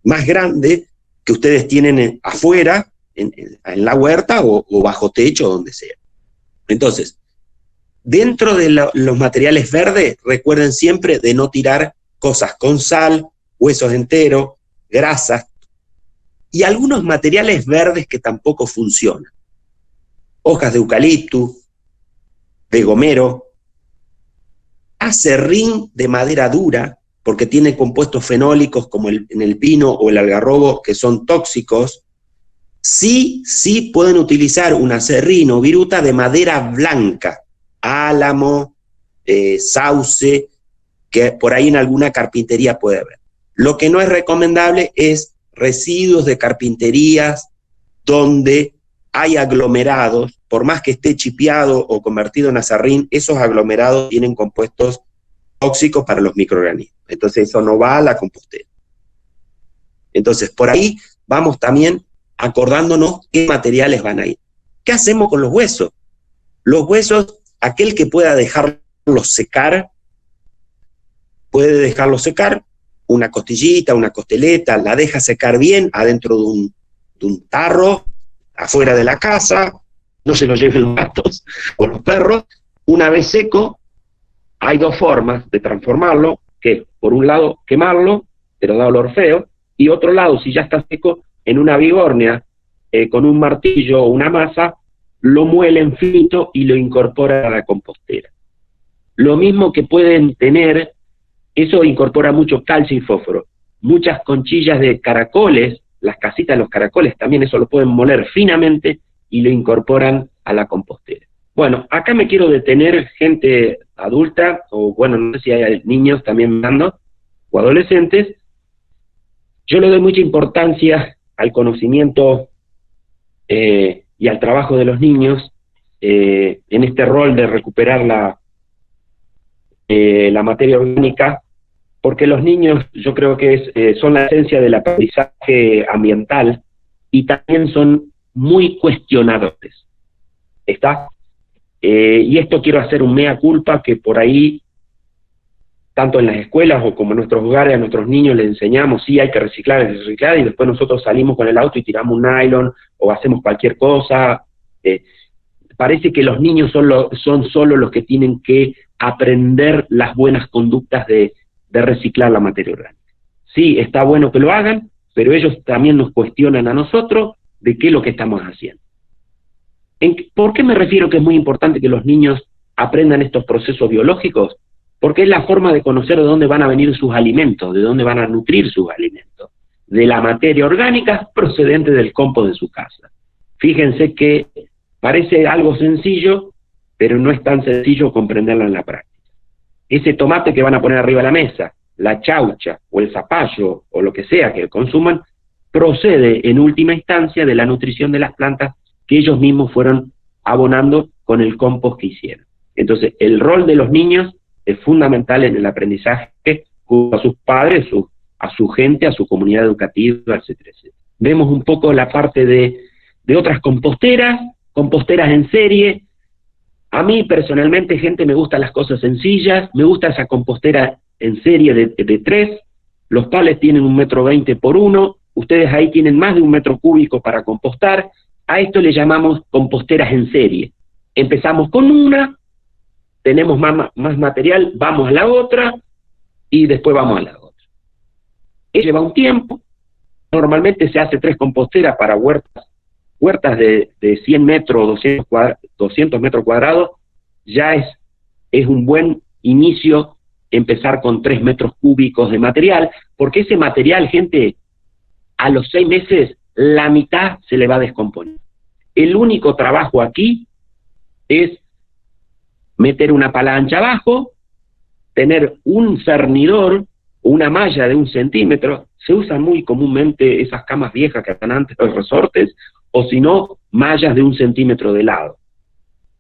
más grande que ustedes tienen afuera, en la huerta o bajo techo, donde sea. Entonces, dentro de los materiales verdes, recuerden siempre de no tirar cosas con sal, huesos enteros, grasas, y algunos materiales verdes que tampoco funcionan. Hojas de eucalipto, de gomero, acerrín de madera dura, porque tiene compuestos fenólicos como en el pino o el algarrobo que son tóxicos. Sí pueden utilizar un acerrín o viruta de madera blanca, álamo, sauce, que por ahí en alguna carpintería puede haber. Lo que no es recomendable es residuos de carpinterías donde hay aglomerados, por más que esté chipeado o convertido en acerrín, esos aglomerados tienen compuestos tóxicos para los microorganismos. Entonces eso no va a la compostera. Entonces por ahí vamos también acordándonos qué materiales van a ir. ¿Qué hacemos con los huesos? Los huesos, aquel que pueda dejarlos secar, puede dejarlos secar, una costillita, una costeleta, la deja secar bien adentro de un tarro, afuera de la casa, no se lo lleven los gatos o los perros. Una vez seco, hay 2 formas de transformarlo, que por un lado quemarlo, pero da olor feo, y otro lado, si ya está seco, en una bigornia, con un martillo o una masa, lo muelen finito y lo incorporan a la compostera. Lo mismo que pueden tener, eso incorpora mucho calcio y fósforo. Muchas conchillas de caracoles, las casitas de los caracoles, también eso lo pueden moler finamente y lo incorporan a la compostera. Bueno, acá me quiero detener, gente adulta, o bueno, no sé si hay niños también mirando, o adolescentes. Yo le doy mucha importancia al conocimiento y al trabajo de los niños en este rol de recuperar la materia orgánica, porque los niños yo creo que son la esencia del aprendizaje ambiental y también son muy cuestionadores. ¿Está? Y esto quiero hacer un mea culpa, que por ahí, tanto en las escuelas o como en nuestros hogares, a nuestros niños les enseñamos, sí, hay que reciclar, y después nosotros salimos con el auto y tiramos un nylon, o hacemos cualquier cosa. Parece que los niños son solo los que tienen que aprender las buenas conductas de reciclar la materia orgánica. Sí, está bueno que lo hagan, pero ellos también nos cuestionan a nosotros de qué es lo que estamos haciendo. ¿Por qué me refiero que es muy importante que los niños aprendan estos procesos biológicos? Porque es la forma de conocer de dónde van a venir sus alimentos, de dónde van a nutrir sus alimentos, de la materia orgánica procedente del compost de su casa. Fíjense que parece algo sencillo, pero no es tan sencillo comprenderlo en la práctica. Ese tomate que van a poner arriba de la mesa, la chaucha o el zapallo o lo que sea que consuman, procede en última instancia de la nutrición de las plantas que ellos mismos fueron abonando con el compost que hicieron. Entonces, el rol de los niños es fundamental en el aprendizaje junto a sus padres, a su gente, a su comunidad educativa, etcétera, etcétera. Vemos un poco la parte de otras composteras en serie. A mí personalmente, gente, me gustan las cosas sencillas, me gusta esa compostera en serie de 3, los palets tienen 1,20 m por 1, ustedes ahí tienen más de 1 metro cúbico para compostar. A esto le llamamos composteras en serie. Empezamos con una, tenemos más material, vamos a la otra, y después vamos a la otra. Eso lleva un tiempo, normalmente se hace 3 composteras para huertas de 100 metros, 200 metros cuadrados, ya es un buen inicio empezar con 3 metros cúbicos de material, porque ese material, gente, a los 6 meses, la mitad se le va a descomponer. El único trabajo aquí es meter una pala ancha abajo, tener un cernidor, una malla de 1 centímetro, se usan muy comúnmente esas camas viejas que están antes, los resortes, o si no, mallas de 1 centímetro de lado.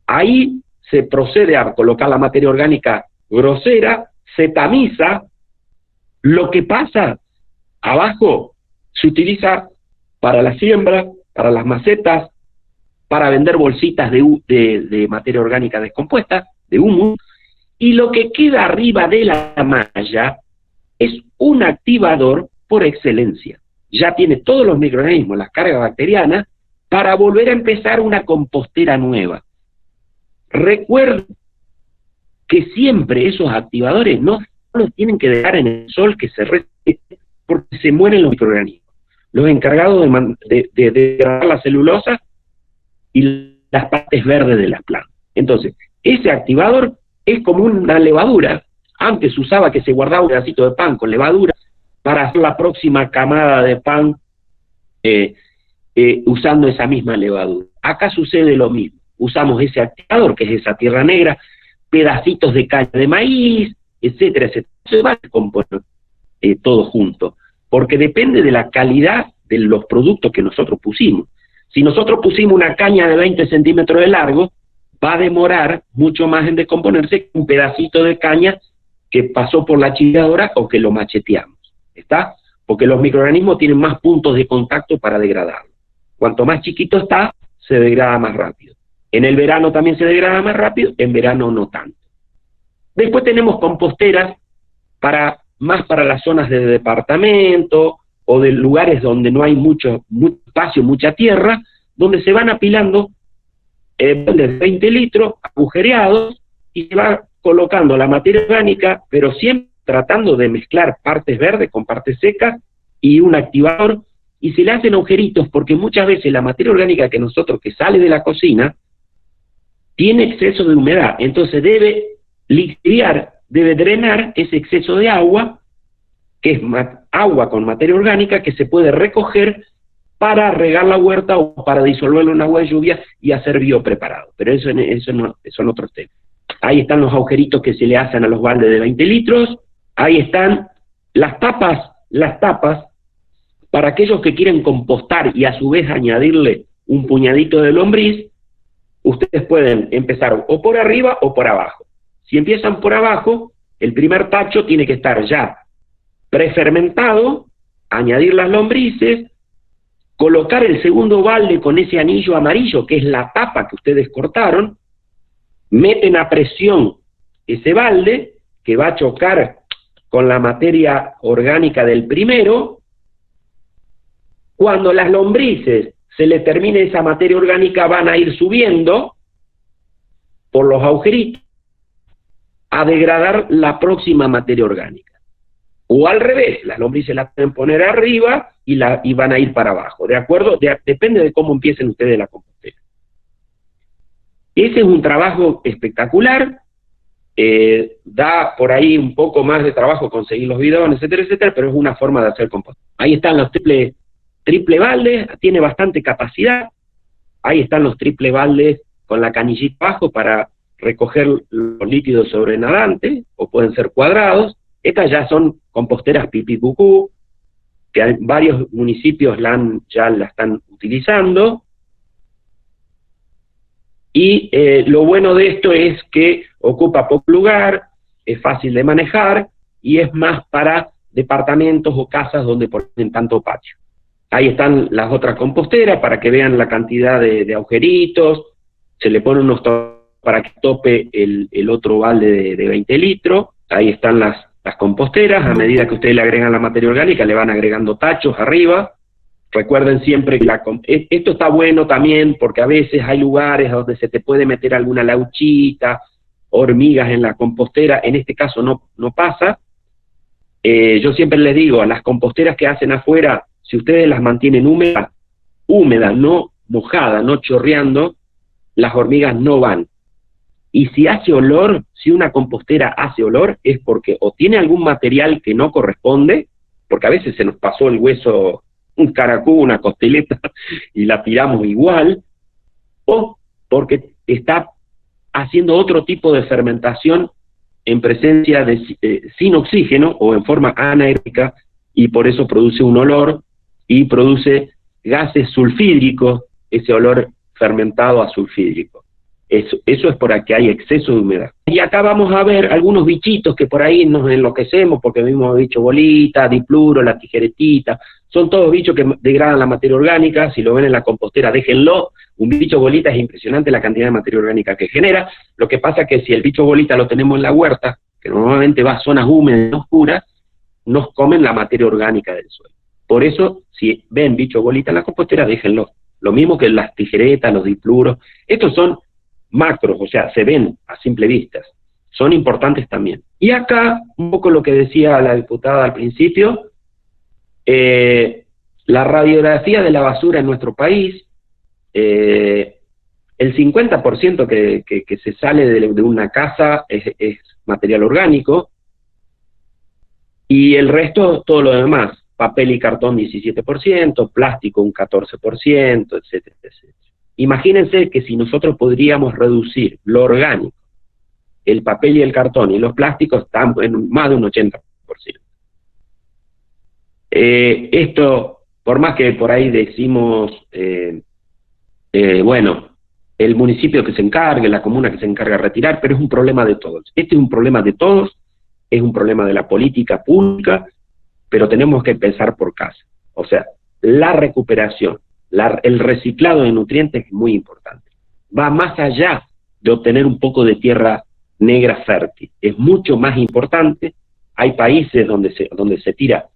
Ahí se procede a colocar la materia orgánica grosera, se tamiza, lo que pasa abajo se utiliza para la siembra, para las macetas, para vender bolsitas de materia orgánica descompuesta, de humus, y lo que queda arriba de la malla es un activador por excelencia. Ya tiene todos los microorganismos, las cargas bacterianas, para volver a empezar una compostera nueva. Recuerden que siempre esos activadores no los tienen que dejar en el sol que se reseque, porque se mueren los microorganismos. Los encargados de degradar la celulosa y las partes verdes de las plantas. Entonces, ese activador es como una levadura. Antes se usaba que se guardaba un pedacito de pan con levadura para hacer la próxima camada de pan usando esa misma levadura. Acá sucede lo mismo. Usamos ese activador, que es esa tierra negra, pedacitos de caña de maíz, etcétera, etcétera. Se va a componer todo junto, porque depende de la calidad de los productos que nosotros pusimos. Si nosotros pusimos una caña de 20 centímetros de largo, va a demorar mucho más en descomponerse que un pedacito de caña que pasó por la chilladora o que lo macheteamos. ¿Está? Porque los microorganismos tienen más puntos de contacto para degradarlo. Cuanto más chiquito está, se degrada más rápido. En el verano también se degrada más rápido, en verano no tanto. Después tenemos composteras más para las zonas de departamento o de lugares donde no hay mucho espacio, mucha tierra, donde se van apilando de 20 litros, agujereados, y se va colocando la materia orgánica, pero siempre tratando de mezclar partes verdes con partes secas y un activador, y se le hacen agujeritos porque muchas veces la materia orgánica que sale de la cocina tiene exceso de humedad, entonces debe lixiviar, debe drenar ese exceso de agua, que es agua con materia orgánica, que se puede recoger para regar la huerta o para disolverlo en agua de lluvia y hacer biopreparado. Pero eso no, son otros temas. Ahí están los agujeritos que se le hacen a los baldes de 20 litros, ahí están las tapas, para aquellos que quieren compostar y a su vez añadirle un puñadito de lombriz, ustedes pueden empezar o por arriba o por abajo. Si empiezan por abajo, el primer tacho tiene que estar ya prefermentado, añadir las lombrices, colocar el segundo balde con ese anillo amarillo, que es la tapa que ustedes cortaron, meten a presión ese balde, que va a chocar con la materia orgánica del primero. Cuando las lombrices se le termine esa materia orgánica, van a ir subiendo por los agujeritos a degradar la próxima materia orgánica. O al revés, las lombrices las pueden poner arriba y van a ir para abajo, ¿de acuerdo? Depende de cómo empiecen ustedes la compostera. Ese es un trabajo espectacular, da por ahí un poco más de trabajo conseguir los bidones, etcétera, pero es una forma de hacer compostera. Ahí están los triple baldes, tiene bastante capacidad. Ahí están los triple baldes con la canillita abajo para recoger los líquidos sobrenadantes, o pueden ser cuadrados. Estas ya son composteras pipí cucú, que hay varios municipios ya la están utilizando. Y lo bueno de esto es que ocupa poco lugar, es fácil de manejar, y es más para departamentos o casas donde ponen tanto patio. Ahí están las otras composteras para que vean la cantidad de agujeritos, se le pone unos para que tope el otro balde de 20 litros, ahí están las composteras. A medida que ustedes le agregan la materia orgánica, le van agregando tachos arriba. Recuerden siempre que esto está bueno también, porque a veces hay lugares donde se te puede meter alguna lauchita, hormigas en la compostera. En este caso no pasa. Yo siempre les digo, a las composteras que hacen afuera, si ustedes las mantienen húmedas, no mojada, no chorreando, las hormigas no van. Y si hace olor, si una compostera hace olor, es porque o tiene algún material que no corresponde, porque a veces se nos pasó el hueso, un caracú, una costeleta, y la tiramos igual, o porque está haciendo otro tipo de fermentación en presencia sin oxígeno o en forma anaeróbica, y por eso produce un olor y produce gases sulfídricos, ese olor fermentado a sulfídrico. Eso es porque hay exceso de humedad. Y acá vamos a ver algunos bichitos que por ahí nos enloquecemos porque vimos bicho bolita, dipluro, la tijeretita. Son todos bichos que degradan la materia orgánica. Si lo ven en la compostera, déjenlo. Un bicho bolita es impresionante la cantidad de materia orgánica que genera. Lo que pasa es que si el bicho bolita lo tenemos en la huerta, que normalmente va a zonas húmedas y oscuras, nos comen la materia orgánica del suelo. Por eso, si ven bicho bolita en la compostera, déjenlo. Lo mismo que las tijeretas, los dipluros. Estos son macros, o sea, se ven a simple vista, son importantes también. Y acá, un poco lo que decía la diputada al principio, la radiografía de la basura en nuestro país, el 50% que se sale de una casa es material orgánico, y el resto, todo lo demás, papel y cartón 17%, plástico un 14%, etcétera, etcétera. Imagínense que si nosotros podríamos reducir lo orgánico, el papel y el cartón y los plásticos, están en más de un 80%. Esto, por más que por ahí decimos, bueno, el municipio que se encargue, la comuna que se encarga de retirar, pero es un problema de todos. Este es un problema de todos, es un problema de la política pública, pero tenemos que empezar por casa. O sea, la recuperación, el reciclado de nutrientes es muy importante. Va más allá de obtener un poco de tierra negra fértil. Es mucho más importante. Hay países donde se tira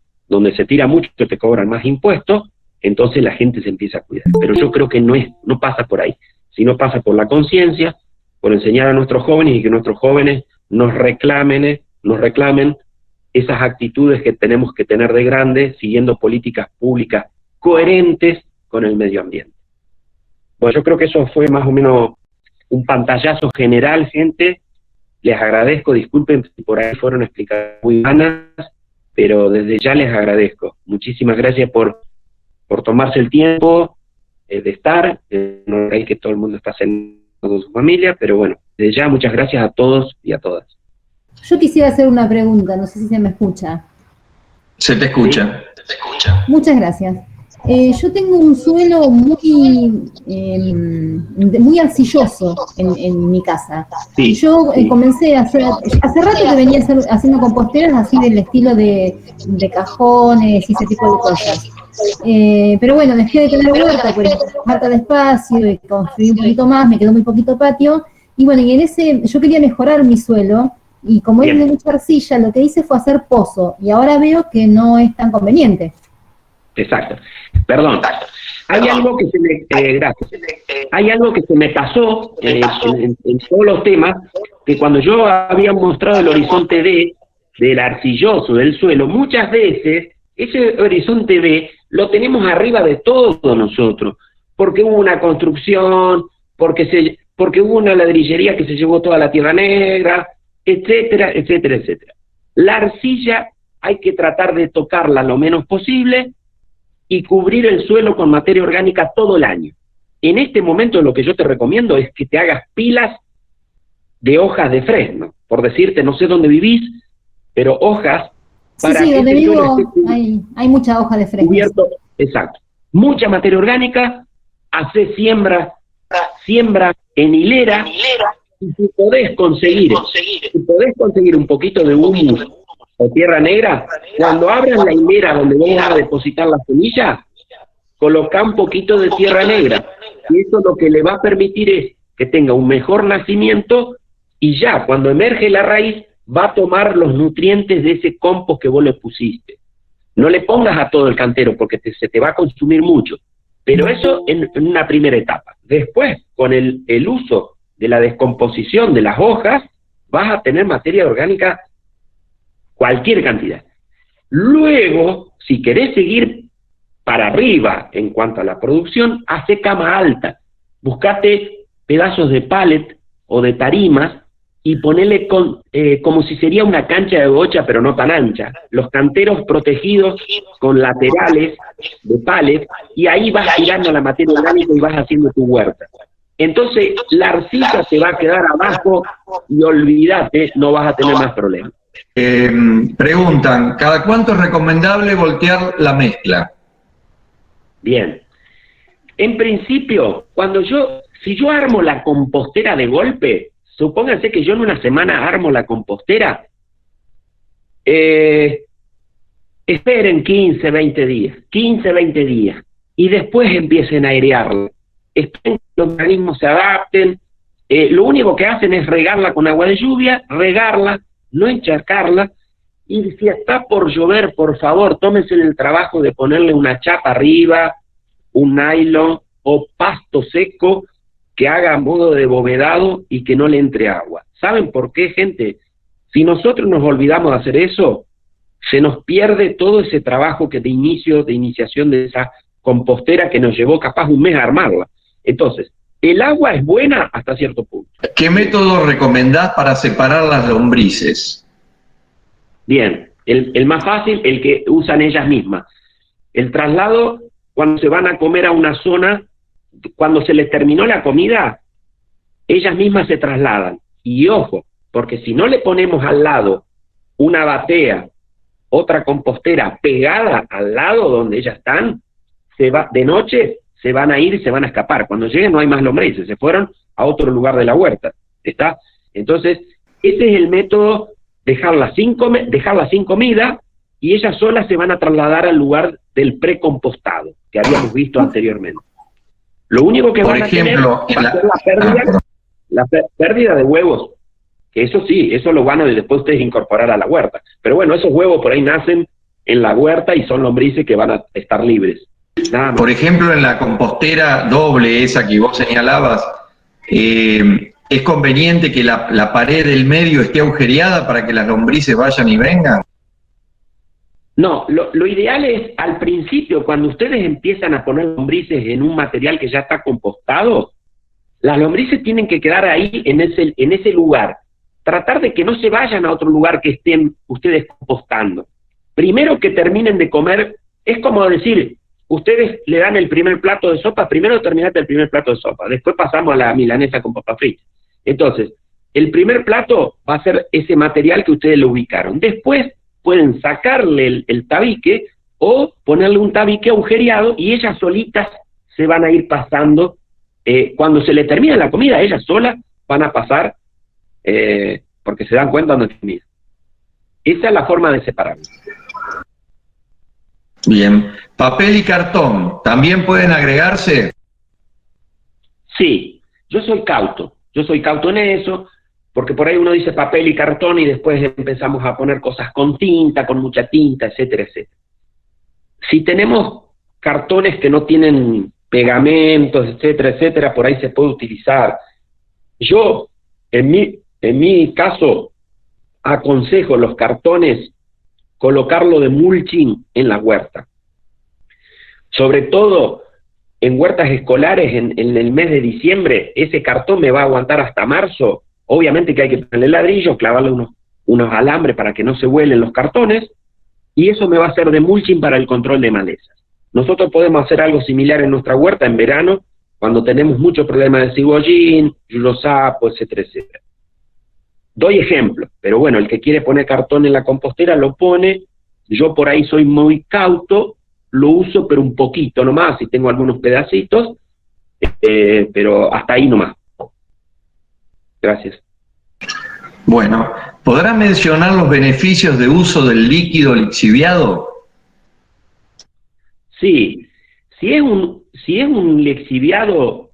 mucho, que te cobran más impuestos, entonces la gente se empieza a cuidar. Pero yo creo que no pasa por ahí, sino pasa por la conciencia, por enseñar a nuestros jóvenes y que nuestros jóvenes nos reclamen esas actitudes que tenemos que tener de grande, siguiendo políticas públicas coherentes con el medio ambiente. Bueno, yo creo que eso fue más o menos un pantallazo general, gente. les agradezco, disculpen si por ahí fueron explicadas muy vanas, pero desde ya les agradezco. Muchísimas gracias por tomarse el tiempo de estar, no hay que todo el mundo está cenando con su familia, pero bueno, desde ya muchas gracias a todos y a todas. Yo quisiera hacer una pregunta, no sé si se me escucha. Se te escucha. Sí. Se escucha. Muchas gracias. Yo tengo un suelo muy arcilloso en mi casa. Sí, Yo comencé a hacer, hace rato que venía haciendo composteras así del estilo de cajones y ese tipo de cosas. Pero bueno, dejé de tener huerta por falta de espacio y construí un poquito más, me quedó muy poquito patio. Y bueno, y yo quería mejorar mi suelo, y como es de mucha arcilla, lo que hice fue hacer pozo, y ahora veo que no es tan conveniente. Exacto. Perdón. Hay algo que se me, gracias. Hay algo que se me pasó en todos los temas, que cuando yo había mostrado el horizonte D del arcilloso del suelo, muchas veces ese horizonte B lo tenemos arriba de todo nosotros, porque hubo una construcción, porque hubo una ladrillería que se llevó toda la tierra negra, etcétera, etcétera, etcétera. La arcilla hay que tratar de tocarla lo menos posible y cubrir el suelo con materia orgánica todo el año. En este momento lo que yo te recomiendo es que te hagas pilas de hojas de fresno, por decirte, no sé dónde vivís, pero hojas para sí, que donde ese vivo suelo esté hay mucha hoja de fresno. cubierto, exacto. Mucha materia orgánica, hace siembra en hilera, y si podés conseguir un poquito de humus o tierra negra, cuando abras la hilera donde vas a depositar la semilla, coloca un poquito de tierra negra, y eso lo que le va a permitir es que tenga un mejor nacimiento, y ya cuando emerge la raíz va a tomar los nutrientes de ese compost que vos le pusiste. No le pongas a todo el cantero porque se te va a consumir mucho, pero eso en una primera etapa. Después, con el uso de la descomposición de las hojas, vas a tener materia orgánica cualquier cantidad. Luego, si querés seguir para arriba en cuanto a la producción, hace cama alta. Buscate pedazos de pallet o de tarimas y ponele como si sería una cancha de bocha, pero no tan ancha. Los canteros protegidos con laterales de pallet, y ahí vas tirando la materia orgánica y vas haciendo tu huerta. Entonces, la arcilla te va a quedar abajo y olvídate, no vas a tener más problemas. Preguntan, ¿cada cuánto es recomendable voltear la mezcla? Bien. En principio, si yo armo la compostera de golpe, supónganse que yo en una semana armo la compostera, esperen 15, 20 días, y después empiecen a airearla. Esperen que los organismos se adapten. Lo único que hacen es regarla con agua de lluvia, regarla, no encharcarla, y si está por llover, por favor, tómense el trabajo de ponerle una chapa arriba, un nylon o pasto seco que haga a modo de bovedado y que no le entre agua. ¿Saben por qué, gente? Si nosotros nos olvidamos de hacer eso, se nos pierde todo ese trabajo de iniciación de esa compostera que nos llevó capaz un mes a armarla. Entonces, el agua es buena hasta cierto punto. ¿Qué método recomendás para separar las lombrices? Bien, el más fácil, el que usan ellas mismas. El traslado, cuando se van a comer a una zona, cuando se les terminó la comida, ellas mismas se trasladan. Y ojo, porque si no le ponemos al lado una batea, otra compostera pegada al lado donde ellas están, de noche se van a ir y se van a escapar. Cuando lleguen no hay más lombrices, se fueron a otro lugar de la huerta. ¿Está? Entonces, ese es el método, dejarlas sin comida, y ellas solas se van a trasladar al lugar del precompostado, que habíamos visto anteriormente. Lo único que van a tener va a ser la pérdida de huevos, que eso sí, eso lo van a después ustedes incorporar a la huerta. Pero bueno, esos huevos por ahí nacen en la huerta y son lombrices que van a estar libres. Nada más. Por ejemplo, en la compostera doble, esa que vos señalabas, ¿es conveniente que la pared del medio esté agujereada para que las lombrices vayan y vengan? No, lo ideal es al principio, cuando ustedes empiezan a poner lombrices en un material que ya está compostado, las lombrices tienen que quedar ahí en ese lugar, tratar de que no se vayan a otro lugar que estén ustedes compostando. Primero que terminen de comer, es como decir, ustedes le dan el primer plato de sopa, primero terminaste el primer plato de sopa, después pasamos a la milanesa con papa frita. Entonces, el primer plato va a ser ese material que ustedes lo ubicaron. Después pueden sacarle el tabique o ponerle un tabique agujereado y ellas solitas se van a ir pasando. Cuando se le termina la comida, ellas solas van a pasar porque se dan cuenta dónde termina. Esa es la forma de separarlo. Bien. Papel y cartón, ¿también pueden agregarse? Sí, yo soy cauto en eso, porque por ahí uno dice papel y cartón y después empezamos a poner cosas con tinta, con mucha tinta, etcétera, etcétera. Si tenemos cartones que no tienen pegamentos, etcétera, etcétera, por ahí se puede utilizar. Yo, en mi caso, aconsejo los cartones colocarlo de mulching en la huerta. Sobre todo en huertas escolares, en el mes de diciembre, ese cartón me va a aguantar hasta marzo. Obviamente que hay que ponerle ladrillo, clavarle unos alambres para que no se vuelen los cartones, y eso me va a hacer de mulching para el control de malezas. Nosotros podemos hacer algo similar en nuestra huerta en verano, cuando tenemos muchos problemas de cigüeñín, yuyosapo, etcétera, etcétera. Doy ejemplo, pero bueno, el que quiere poner cartón en la compostera lo pone. Yo por ahí soy muy cauto, lo uso pero un poquito nomás, si tengo algunos pedacitos, pero hasta ahí nomás. Gracias. Bueno, ¿podrá mencionar los beneficios de uso del líquido lixiviado? Sí, si es un lixiviado,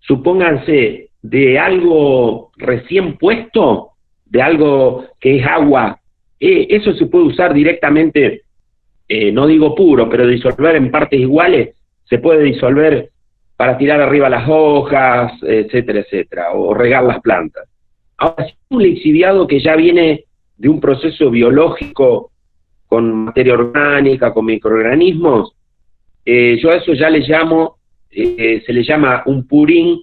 supónganse, de algo recién puesto, de algo que es agua, eso se puede usar directamente, no digo puro, pero disolver en partes iguales, se puede disolver para tirar arriba las hojas, etcétera, etcétera, o regar las plantas. Ahora, si es un lixiviado que ya viene de un proceso biológico con materia orgánica, con microorganismos, yo a eso ya le llamo, se le llama un purín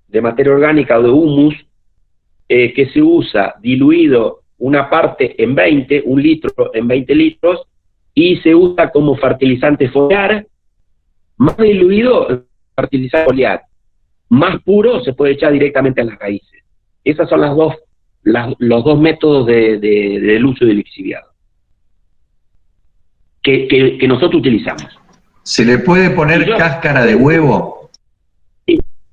de materia orgánica o de humus, que se usa diluido una parte en 20, un litro en 20 litros, y se usa como fertilizante foliar, más diluido fertilizante foliar, más puro se puede echar directamente a las raíces. Esas son los dos métodos del uso del lixiviado que nosotros utilizamos. ¿Se le puede poner cáscara de huevo?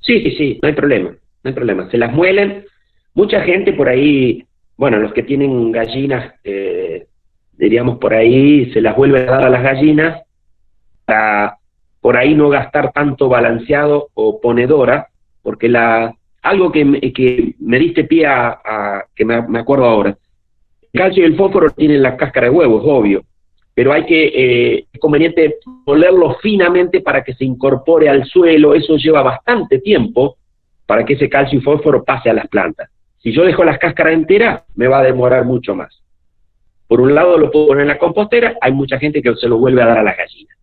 Sí, no hay problema, se las muelen. Mucha gente por ahí, bueno, los que tienen gallinas, diríamos por ahí, se las vuelven a dar a las gallinas para por ahí no gastar tanto balanceado o ponedora, porque algo que me diste pie que me acuerdo ahora, el calcio y el fósforo tienen la cáscara de huevo, es obvio, pero es conveniente molerlo finamente para que se incorpore al suelo. Eso lleva bastante tiempo para que ese calcio y fósforo pase a las plantas. Si yo dejo las cáscaras enteras, me va a demorar mucho más. Por un lado lo puedo poner en la compostera, hay mucha gente que se lo vuelve a dar a las gallinas.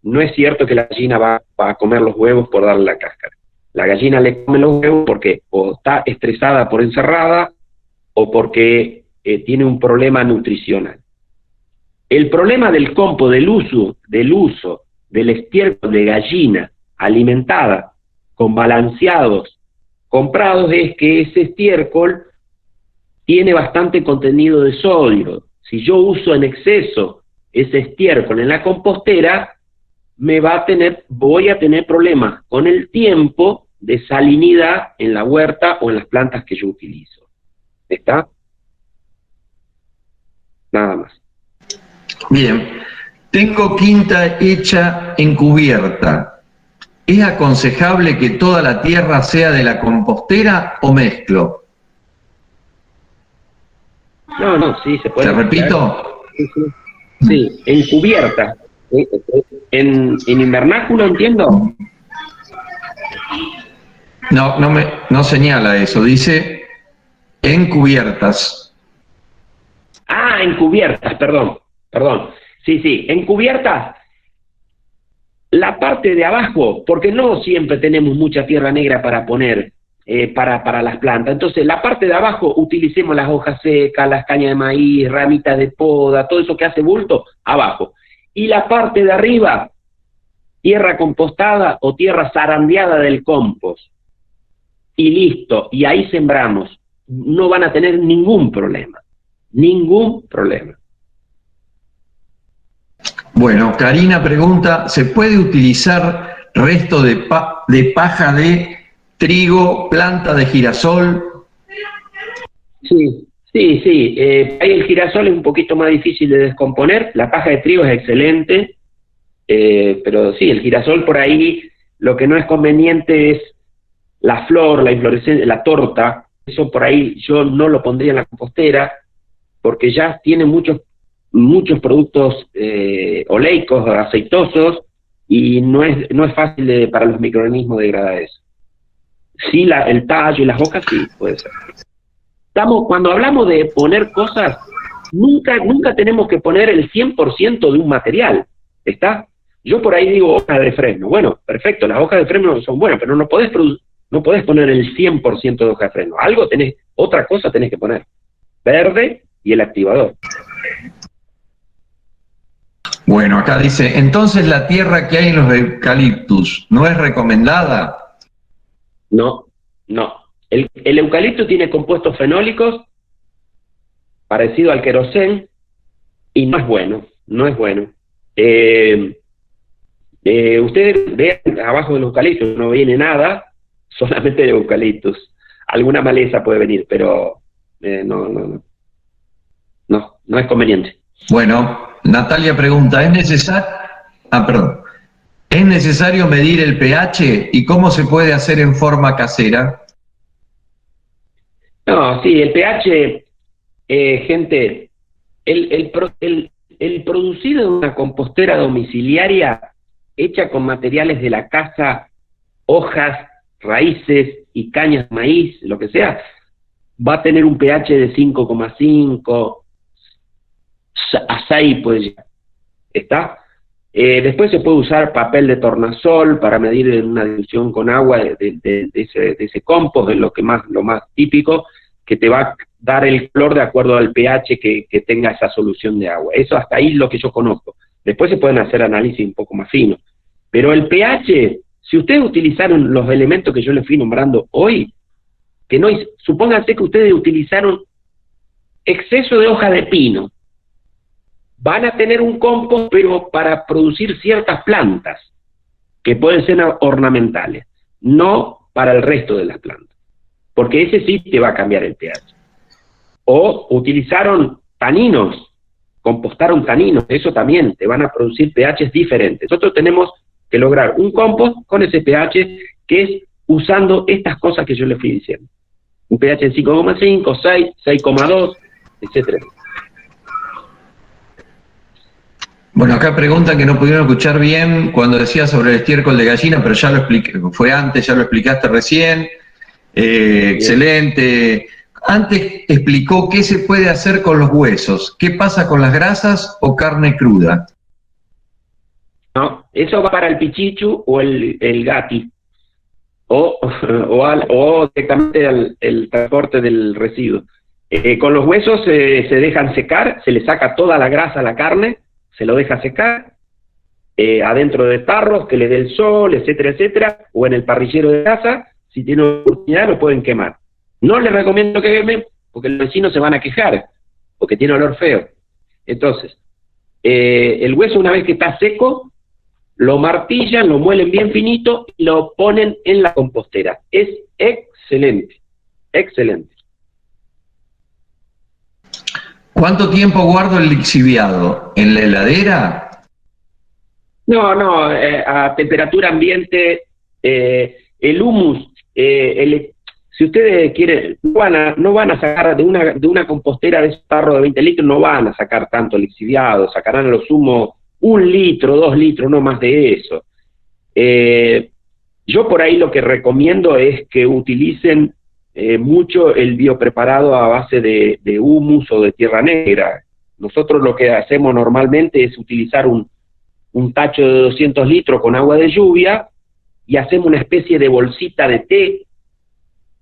No es cierto que la gallina va a comer los huevos por darle la cáscara. La gallina le come los huevos porque o está estresada por encerrada o porque tiene un problema nutricional. El problema del compost, del uso del estiércol de gallina alimentada con balanceados comprados, es que ese estiércol tiene bastante contenido de sodio. Si yo uso en exceso ese estiércol en la compostera, voy a tener problemas con el tiempo de salinidad en la huerta o en las plantas que yo utilizo. ¿Está? Nada más. Bien, tengo quinta hecha en cubierta. ¿Es aconsejable que toda la tierra sea de la compostera o mezclo? No, sí, se puede. ¿Te repito? Sí, en cubierta. En invernáculo, entiendo. No señala eso, dice en cubiertas. Ah, en cubiertas, perdón. Sí, en cubiertas, la parte de abajo, porque no siempre tenemos mucha tierra negra para poner para las plantas. Entonces, la parte de abajo, utilicemos las hojas secas, las cañas de maíz, ramitas de poda, todo eso que hace bulto, abajo. Y la parte de arriba, tierra compostada o tierra zarandeada del compost. Y listo, y ahí sembramos. No van a tener ningún problema. Ningún problema. Bueno, Karina pregunta, ¿se puede utilizar resto de paja de trigo, planta de girasol? Sí. Ahí el girasol es un poquito más difícil de descomponer. La paja de trigo es excelente. Pero sí, el girasol por ahí, lo que no es conveniente es la flor, la inflorescencia, la torta. Eso por ahí yo no lo pondría en la compostera, porque ya tiene muchos productos oleicos, aceitosos, y no es fácil para los microorganismos degradar eso. Sí, el tallo y las hojas sí, puede ser. Cuando hablamos de poner cosas, nunca tenemos que poner el 100% de un material, ¿está? Yo por ahí digo hojas de fresno. Bueno, perfecto, las hojas de fresno son buenas, pero no podés poner el 100% de hojas de fresno. Otra cosa tenés que poner. Verde y el activador. Bueno, acá dice, entonces la tierra que hay en los eucaliptus, ¿no es recomendada? No. El eucalipto tiene compuestos fenólicos parecido al querosén y no es bueno. Ustedes vean abajo del eucalipto, no viene nada, solamente de eucaliptus. Alguna maleza puede venir, pero no es conveniente. Bueno, Natalia pregunta, ¿es necesario medir el pH y cómo se puede hacer en forma casera? No, sí, el pH, gente, el producido en una compostera domiciliaria hecha con materiales de la casa, hojas, raíces y cañas de maíz, lo que sea, va a tener un pH de 5,5 a 6, pues ya está. Después se puede usar papel de tornasol para medir una dilución con agua de ese compost, de lo más típico, que te va a dar el color de acuerdo al pH que tenga esa solución de agua. Eso hasta ahí es lo que yo conozco. Después se pueden hacer análisis un poco más finos. Pero el pH, si ustedes utilizaron los elementos que yo les fui nombrando hoy, supónganse que ustedes utilizaron exceso de hoja de pino, van a tener un compost, pero para producir ciertas plantas, que pueden ser ornamentales, no para el resto de las plantas, porque ese sí te va a cambiar el pH. O utilizaron taninos, compostaron taninos, eso también te van a producir pHs diferentes. Nosotros tenemos que lograr un compost con ese pH, que es usando estas cosas que yo les fui diciendo. Un pH de 5,5, 6, 6,2, etcétera. Bueno, acá preguntan que no pudieron escuchar bien cuando decía sobre el estiércol de gallina, pero ya lo expliqué, fue antes, ya lo explicaste recién. Excelente. Antes explicó qué se puede hacer con los huesos. ¿Qué pasa con las grasas o carne cruda? No, eso va para el pichichu o el gati, o directamente el transporte del residuo. Con los huesos se dejan secar, se le saca toda la grasa a la carne, se lo deja secar, adentro de tarros, que le dé el sol, etcétera, etcétera, o en el parrillero de casa, si tiene oportunidad lo pueden quemar. No les recomiendo que quemen, porque los vecinos se van a quejar, porque tiene olor feo. Entonces, el hueso una vez que está seco, lo martillan, lo muelen bien finito y lo ponen en la compostera. Es excelente, excelente. ¿Cuánto tiempo guardo el lixiviado? ¿En la heladera? No, a temperatura ambiente, el humus, si ustedes quieren, no van a sacar de una compostera de ese tarro de 20 litros, no van a sacar tanto lixiviado, sacarán a lo sumo 1 litro, 2 litros, no más de eso. Yo por ahí lo que recomiendo es que utilicen mucho el biopreparado a base de humus o de tierra negra. Nosotros lo que hacemos normalmente es utilizar un tacho de 200 litros con agua de lluvia y hacemos una especie de bolsita de té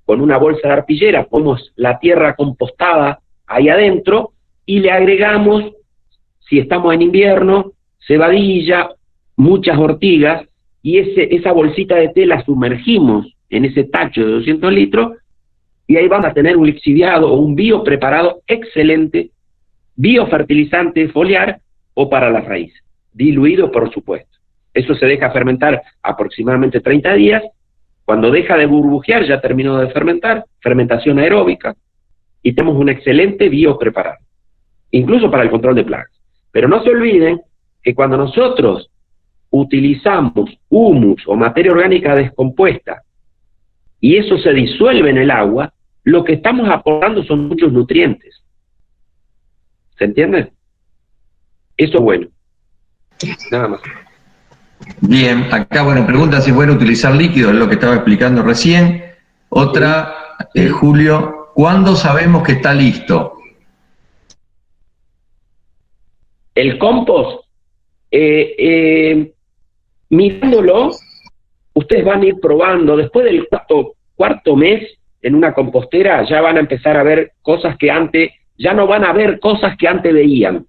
con una bolsa de arpillera, ponemos la tierra compostada ahí adentro y le agregamos, si estamos en invierno, cebadilla, muchas ortigas, y esa bolsita de tela sumergimos en ese tacho de 200 litros, y ahí vamos a tener un lixiviado o un biopreparado excelente, biofertilizante foliar o para las raíces, diluido por supuesto. Eso se deja fermentar aproximadamente 30 días, cuando deja de burbujear ya terminó de fermentar, fermentación aeróbica, y tenemos un excelente biopreparado, incluso para el control de plagas. Pero no se olviden que cuando nosotros utilizamos humus o materia orgánica descompuesta y eso se disuelve en el agua, lo que estamos aportando son muchos nutrientes. ¿Se entiende? Eso es bueno. Nada más. Bien, acá, bueno, pregunta si es bueno utilizar líquido, es lo que estaba explicando recién. Otra, Julio, ¿cuándo sabemos que está listo? El compost, mirándolo, ustedes van a ir probando, después del cuarto mes en una compostera ya van a empezar a ver cosas que antes, ya no van a ver cosas que antes veían.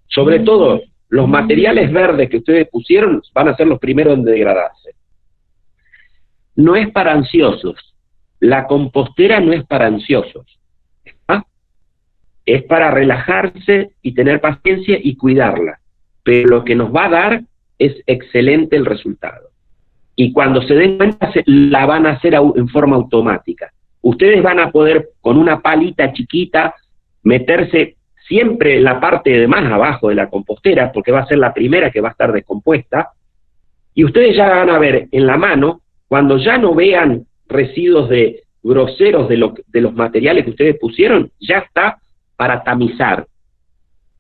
Sobre todo, los materiales verdes que ustedes pusieron van a ser los primeros en degradarse. No es para ansiosos, la compostera no es para ansiosos, ¿ah? Es para relajarse y tener paciencia y cuidarla, pero lo que nos va a dar es excelente el resultado. Y cuando se den cuenta, la van a hacer en forma automática. Ustedes van a poder, con una palita chiquita, meterse siempre en la parte de más abajo de la compostera, porque va a ser la primera que va a estar descompuesta, y ustedes ya van a ver en la mano, cuando ya no vean residuos groseros de los materiales que ustedes pusieron, ya está para tamizar.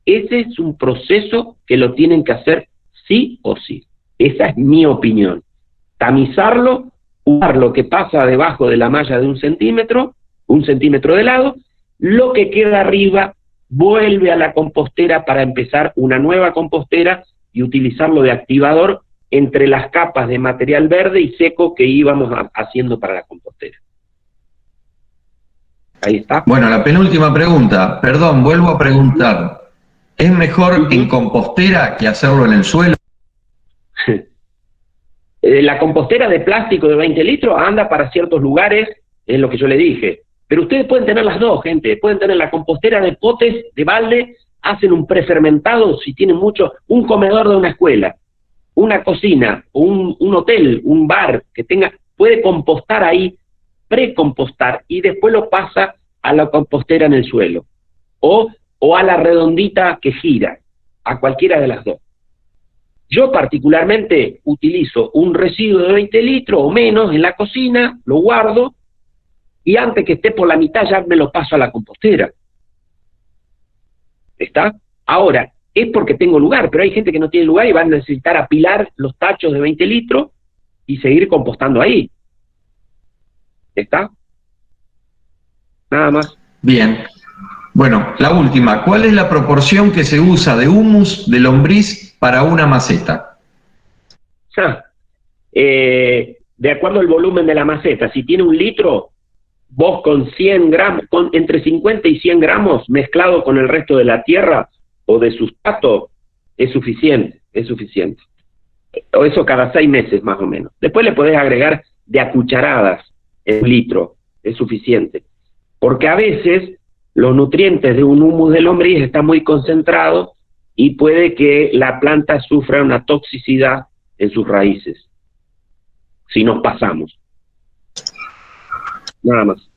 Ese es un proceso que lo tienen que hacer sí o sí. Esa es mi opinión. Tamizarlo, usar lo que pasa debajo de la malla de 1 centímetro de lado, lo que queda arriba vuelve a la compostera para empezar una nueva compostera y utilizarlo de activador entre las capas de material verde y seco que íbamos haciendo para la compostera. Ahí está. Bueno, la penúltima pregunta, perdón, vuelvo a preguntar. ¿Es mejor en compostera que hacerlo en el suelo? La compostera de plástico de 20 litros anda para ciertos lugares, es lo que yo le dije. Pero ustedes pueden tener las dos, gente. Pueden tener la compostera de potes, de balde, hacen un prefermentado, si tienen mucho, un comedor de una escuela, una cocina, un hotel, un bar, que tenga, puede compostar ahí, precompostar, y después lo pasa a la compostera en el suelo. O a la redondita que gira, a cualquiera de las dos. Yo particularmente utilizo un residuo de 20 litros o menos en la cocina, lo guardo, y antes que esté por la mitad ya me lo paso a la compostera. ¿Está? Ahora, es porque tengo lugar, pero hay gente que no tiene lugar y va a necesitar apilar los tachos de 20 litros y seguir compostando ahí. ¿Está? Nada más. Bien. Bueno, la última. ¿Cuál es la proporción que se usa de humus de lombriz para una maceta? De acuerdo al volumen de la maceta, si tiene 1 litro, vos con 100 gramos, entre 50 y 100 gramos mezclado con el resto de la tierra o de sustrato, es suficiente, es suficiente. O eso cada 6 meses más o menos. Después le podés agregar de a cucharadas el 1 litro, es suficiente. Porque a veces los nutrientes de un humus de lombriz están muy concentrados y puede que la planta sufra una toxicidad en sus raíces, si nos pasamos. Nada más.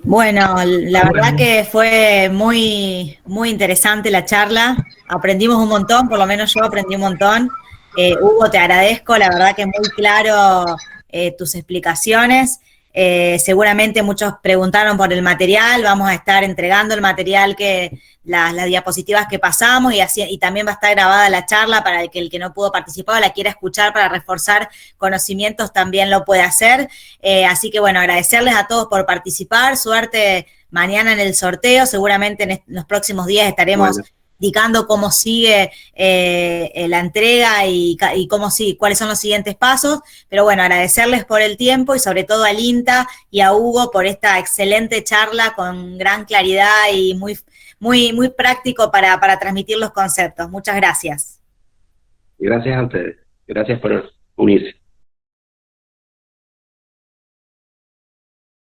Bueno, la verdad que fue muy, muy interesante la charla. Aprendimos un montón, por lo menos yo aprendí un montón. Hugo, te agradezco, la verdad que muy claro tus explicaciones. Seguramente muchos preguntaron por el material, vamos a estar entregando el material las diapositivas que pasamos y también va a estar grabada la charla para que el que no pudo participar o la quiera escuchar para reforzar conocimientos también lo puede hacer. Así que bueno, agradecerles a todos por participar, suerte mañana en el sorteo, seguramente en los próximos días estaremos indicando cómo sigue la entrega y cuáles son los siguientes pasos. Pero bueno, agradecerles por el tiempo y sobre todo al INTA y a Hugo por esta excelente charla con gran claridad y muy práctico para transmitir los conceptos. Muchas gracias. Gracias a ustedes. Gracias por unirse.